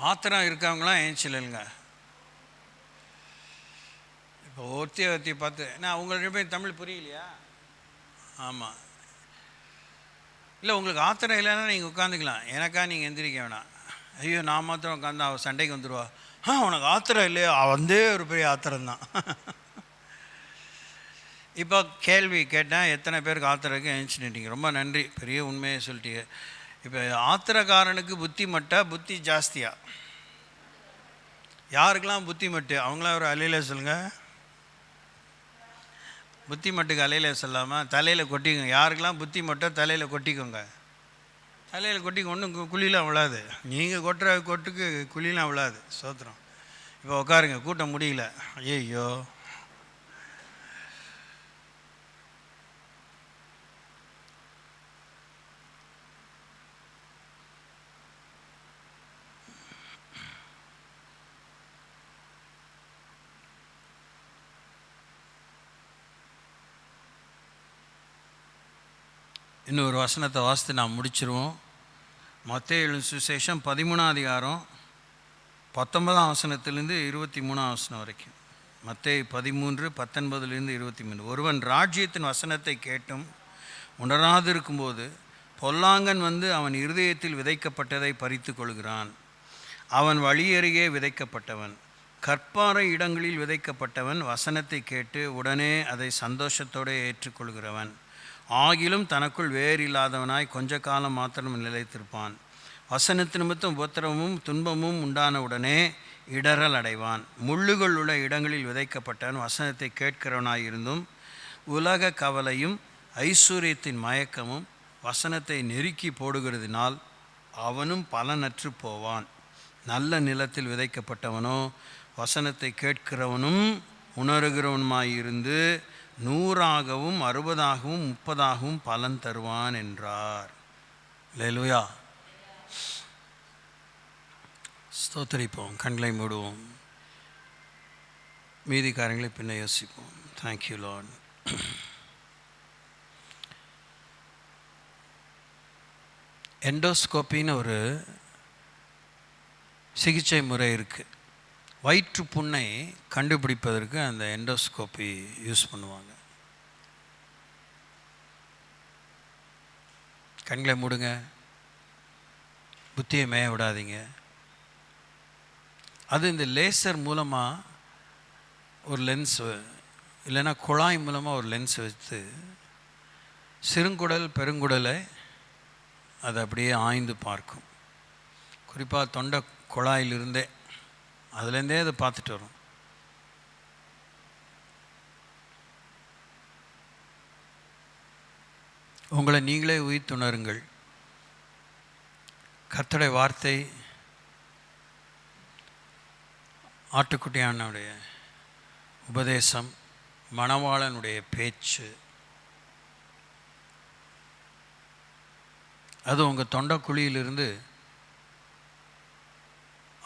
ஆத்திரம் இருக்கவங்களாம் ஏஞ்சில் இல்லைங்க. இப்போ ஒருத்தி பார்த்து நான் உங்களுக்கு போய் தமிழ் புரியலையா? ஆமாம். இல்லை, உங்களுக்கு ஆத்திரம் இல்லைன்னா நீங்கள் உட்காந்துக்கலாம். எனக்கா நீங்கள் எந்திரிக்க வேணாம். ஐயோ, நான் மாத்திரம் உட்காந்து அவள் சண்டைக்கு வந்துடுவா. உனக்கு ஆத்திரம் இல்லையா? வந்தே ஒரு பெரிய ஆத்திரம்தான். இப்போ கேள்வி கேட்டேன், எத்தனை பேருக்கு ஆத்திரக்கு எழுந்துச்சு நின்றீங்க? ரொம்ப நன்றி, பெரிய உண்மையை சொல்லிட்டீங்க. இப்போ ஆத்திரக்காரனுக்கு புத்தி மட்டா புத்தி ஜாஸ்தியா? யாருக்கெல்லாம் புத்தி மட்டு அவங்களாம் ஒரு அலையில் சொல்லுங்கள். புத்தி மட்டுக்கு அலையில் சொல்லாமல் தலையில் கொட்டிக்கோங்க. யாருக்கெல்லாம் புத்தி மட்டும் தலையில் கொட்டிக்கோங்க. தலையில் கொட்டிக்க ஒன்றும் குழிலாம் விழாது. நீங்கள் கொட்டுற கொட்டுக்கு குழிலாம் விழாது. சோத்திரம். இப்போ உட்காருங்க, கூட்டம் முடியல. ஐயோ, இன்னொரு வசனத்தை வாசித்து நான் முடிச்சிருவோம். மத்தேயு சுவிசேஷம் 13ஆம் அதிகாரம் 19ஆம் வசனத்திலிருந்து 23ஆம் வசனம் வரைக்கும். மத்தேயு 13:19 23. ஒருவன் ராஜ்யத்தின் வசனத்தை கேட்டும் உணராதிருக்கும்போது பொல்லாங்கன் வந்து அவன் இருதயத்தில் விதைக்கப்பட்டதை பறித்து கொள்கிறான். அவன் வழியருகே விதைக்கப்பட்டவன். கற்பாறை இடங்களில் விதைக்கப்பட்டவன் வசனத்தை கேட்டு உடனே அதை சந்தோஷத்தோடு ஏற்றுக்கொள்கிறவன். ஆகிலும் தனக்குள் வேறு இல்லாதவனாய் கொஞ்ச காலம் மாத்திரம் நிலைத்திருப்பான். வசனத்து நிமித்தம் உபத்திரவமும் துன்பமும் உண்டான உடனே இடறல் அடைவான். முள்ளுகள் உள்ள இடங்களில் விதைக்கப்பட்டவன் வசனத்தை கேட்கிறவனாயிருந்தும் உலக கவலையும் ஐஸ்வர்யத்தின் மயக்கமும் வசனத்தை நெருக்கி போடுகிறதினால் அவனும் பலனற்று போவான். நல்ல நிலத்தில் விதைக்கப்பட்டவனோ வசனத்தை கேட்கிறவனும் உணர்கிறவனுமாயிருந்து 100ஆகவும் 60ஆகவும் 30ஆகவும் பலன் தருவான் என்றார். அல்லேலூயா. ஸ்தோத்திரிப்போம். கண்களை மூடுவோம். மீதி காரியங்களை பின்ன யோசிப்போம். Thank you Lord. எண்டோஸ்கோப்பின்னு ஒரு சிகிச்சை முறை இருக்குது. வயிற்று புண்ணை கண்டுபிடிப்பதற்கு அந்த எண்டோஸ்கோப்பி யூஸ் பண்ணுவாங்க. கண்களை மூடுங்க. புத்தியை மேய விடாதீங்க. அது இந்த லேசர் மூலமாக ஒரு லென்ஸ் இல்லைன்னா குழாய் மூலமாக ஒரு லென்ஸ் வச்சு சிறுங்குடல் பெருங்குடலை அதை அப்படியே ஆய்ந்து பார்க்கும். குறிப்பாக தொண்டை குழாயிலிருந்தே அதுலேருந்தே அதை பார்த்துட்டு வரும். உங்களை நீங்களே உயிர்த்துணருங்கள். கர்த்தருடைய வார்த்தை, ஆட்டுக்குட்டியானுடைய உபதேசம், மணவாளனுடைய பேச்சு, அது உங்கள் தொண்டைக்குழியிலிருந்து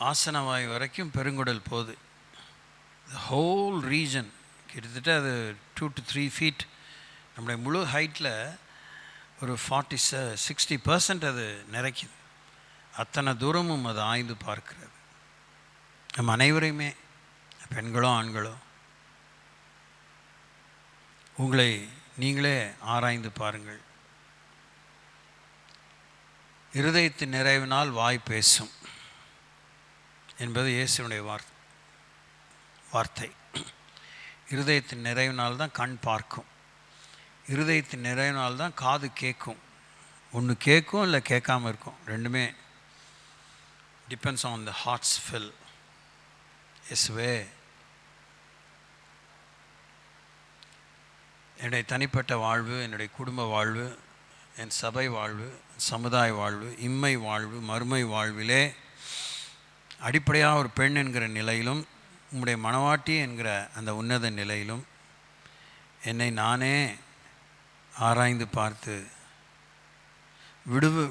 ஆசனவாய் வரைக்கும் பெருங்குடல் போகுது. த ஹோல் ரீஜன் கிட்டத்தட்ட அது 2 to 3 feet. நம்முடைய முழு ஹைட்டில் ஒரு 60% அது நிறைக்குது. அத்தனை தூரமும் அது ஆய்ந்து பார்க்கிறது. நம்ம அனைவரையுமே, பெண்களோ ஆண்களோ, உங்களை நீங்களே ஆராய்ந்து பாருங்கள். இருதயத்தின் நிறைவினால் வாய் பேசும் என்பது இயேசுனுடைய வார்த்தை. இருதயத்தின் நிறைவினால் தான் கண் பார்க்கும். இருதயத்தின் நிறைவினால் தான் காது கேட்கும். ஒன்று கேட்கும் இல்லை கேட்காமல் இருக்கும். ரெண்டுமே depends on the hearts fill. இயேசுவே, என்னுடைய தனிப்பட்ட வாழ்வு, என்னுடைய குடும்ப வாழ்வு, என் சபை வாழ்வு, சமுதாய வாழ்வு, இம்மை வாழ்வு, மறுமை வாழ்விலே அடிப்படையாக ஒரு பெண் என்கிற நிலையிலும் உம்முடைய மணவாட்டி என்கிற அந்த உன்னத நிலையிலும் என்னை நானே ஆராய்ந்து பார்த்து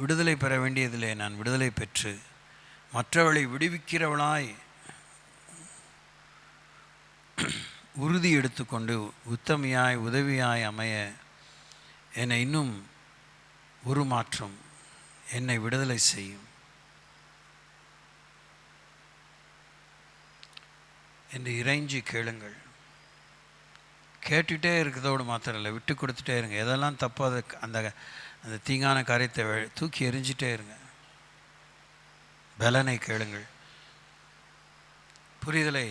விடுதலை பெற வேண்டியதிலே நான் விடுதலை பெற்று மற்றவளை விடுவிக்கிறவளாய் உறுதி எடுத்துக்கொண்டு உத்தமியாய் உதவியாய் அமைய என்னை இன்னும் உருமாற்றும், என்னை விடுதலை செய்யும் என்று இறைஞ்சி கேளுங்கள். கேட்டுகிட்டே இருக்கிறதோடு மாத்திரம் இல்லை, விட்டு கொடுத்துட்டே இருங்க. எதெல்லாம் தப்போ அதை அந்த தீங்கான காரியத்தை தூக்கி எறிஞ்சிட்டே இருங்க. பலனை கேளுங்கள். புரிதலை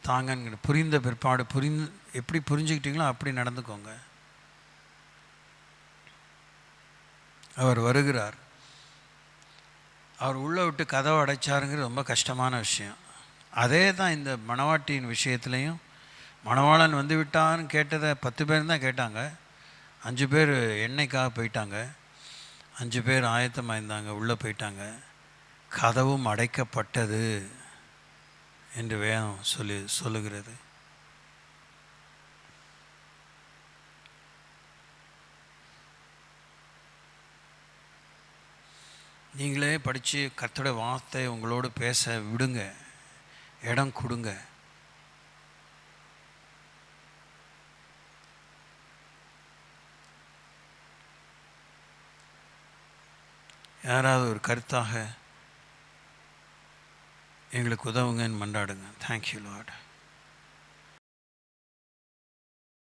தாங்க. புரிந்த பிற்பாடு எப்படி புரிஞ்சுக்கிட்டீங்களோ அப்படி நடந்துக்கோங்க. அவர் வருகிறார். அவர் உள்ளே விட்டு கதவை அடைச்சாருங்கிறது ரொம்ப கஷ்டமான விஷயம். அதே தான் இந்த மணவாட்டியின் விஷயத்துலையும். மணவாளன் வந்து விட்டான்னு கேட்டதை 10 பேர் தான் கேட்டாங்க. 5 பேர் எண்ணெய்க்காக போயிட்டாங்க. 5 பேர் ஆயத்தமாக இருந்தாங்க, உள்ளே போயிட்டாங்க. கதவும் அடைக்கப்பட்டது என்று வேதம் சொல்லுகிறது. நீங்களே படித்து கர்த்தருடைய வார்த்தை உங்களோடு பேச விடுங்க, இடம் கொடுங்க. யாராவது ஒரு கருத்தாக எங்களுக்கு உதவுங்கன்னு மன்றாடுங்க. Thank you Lord.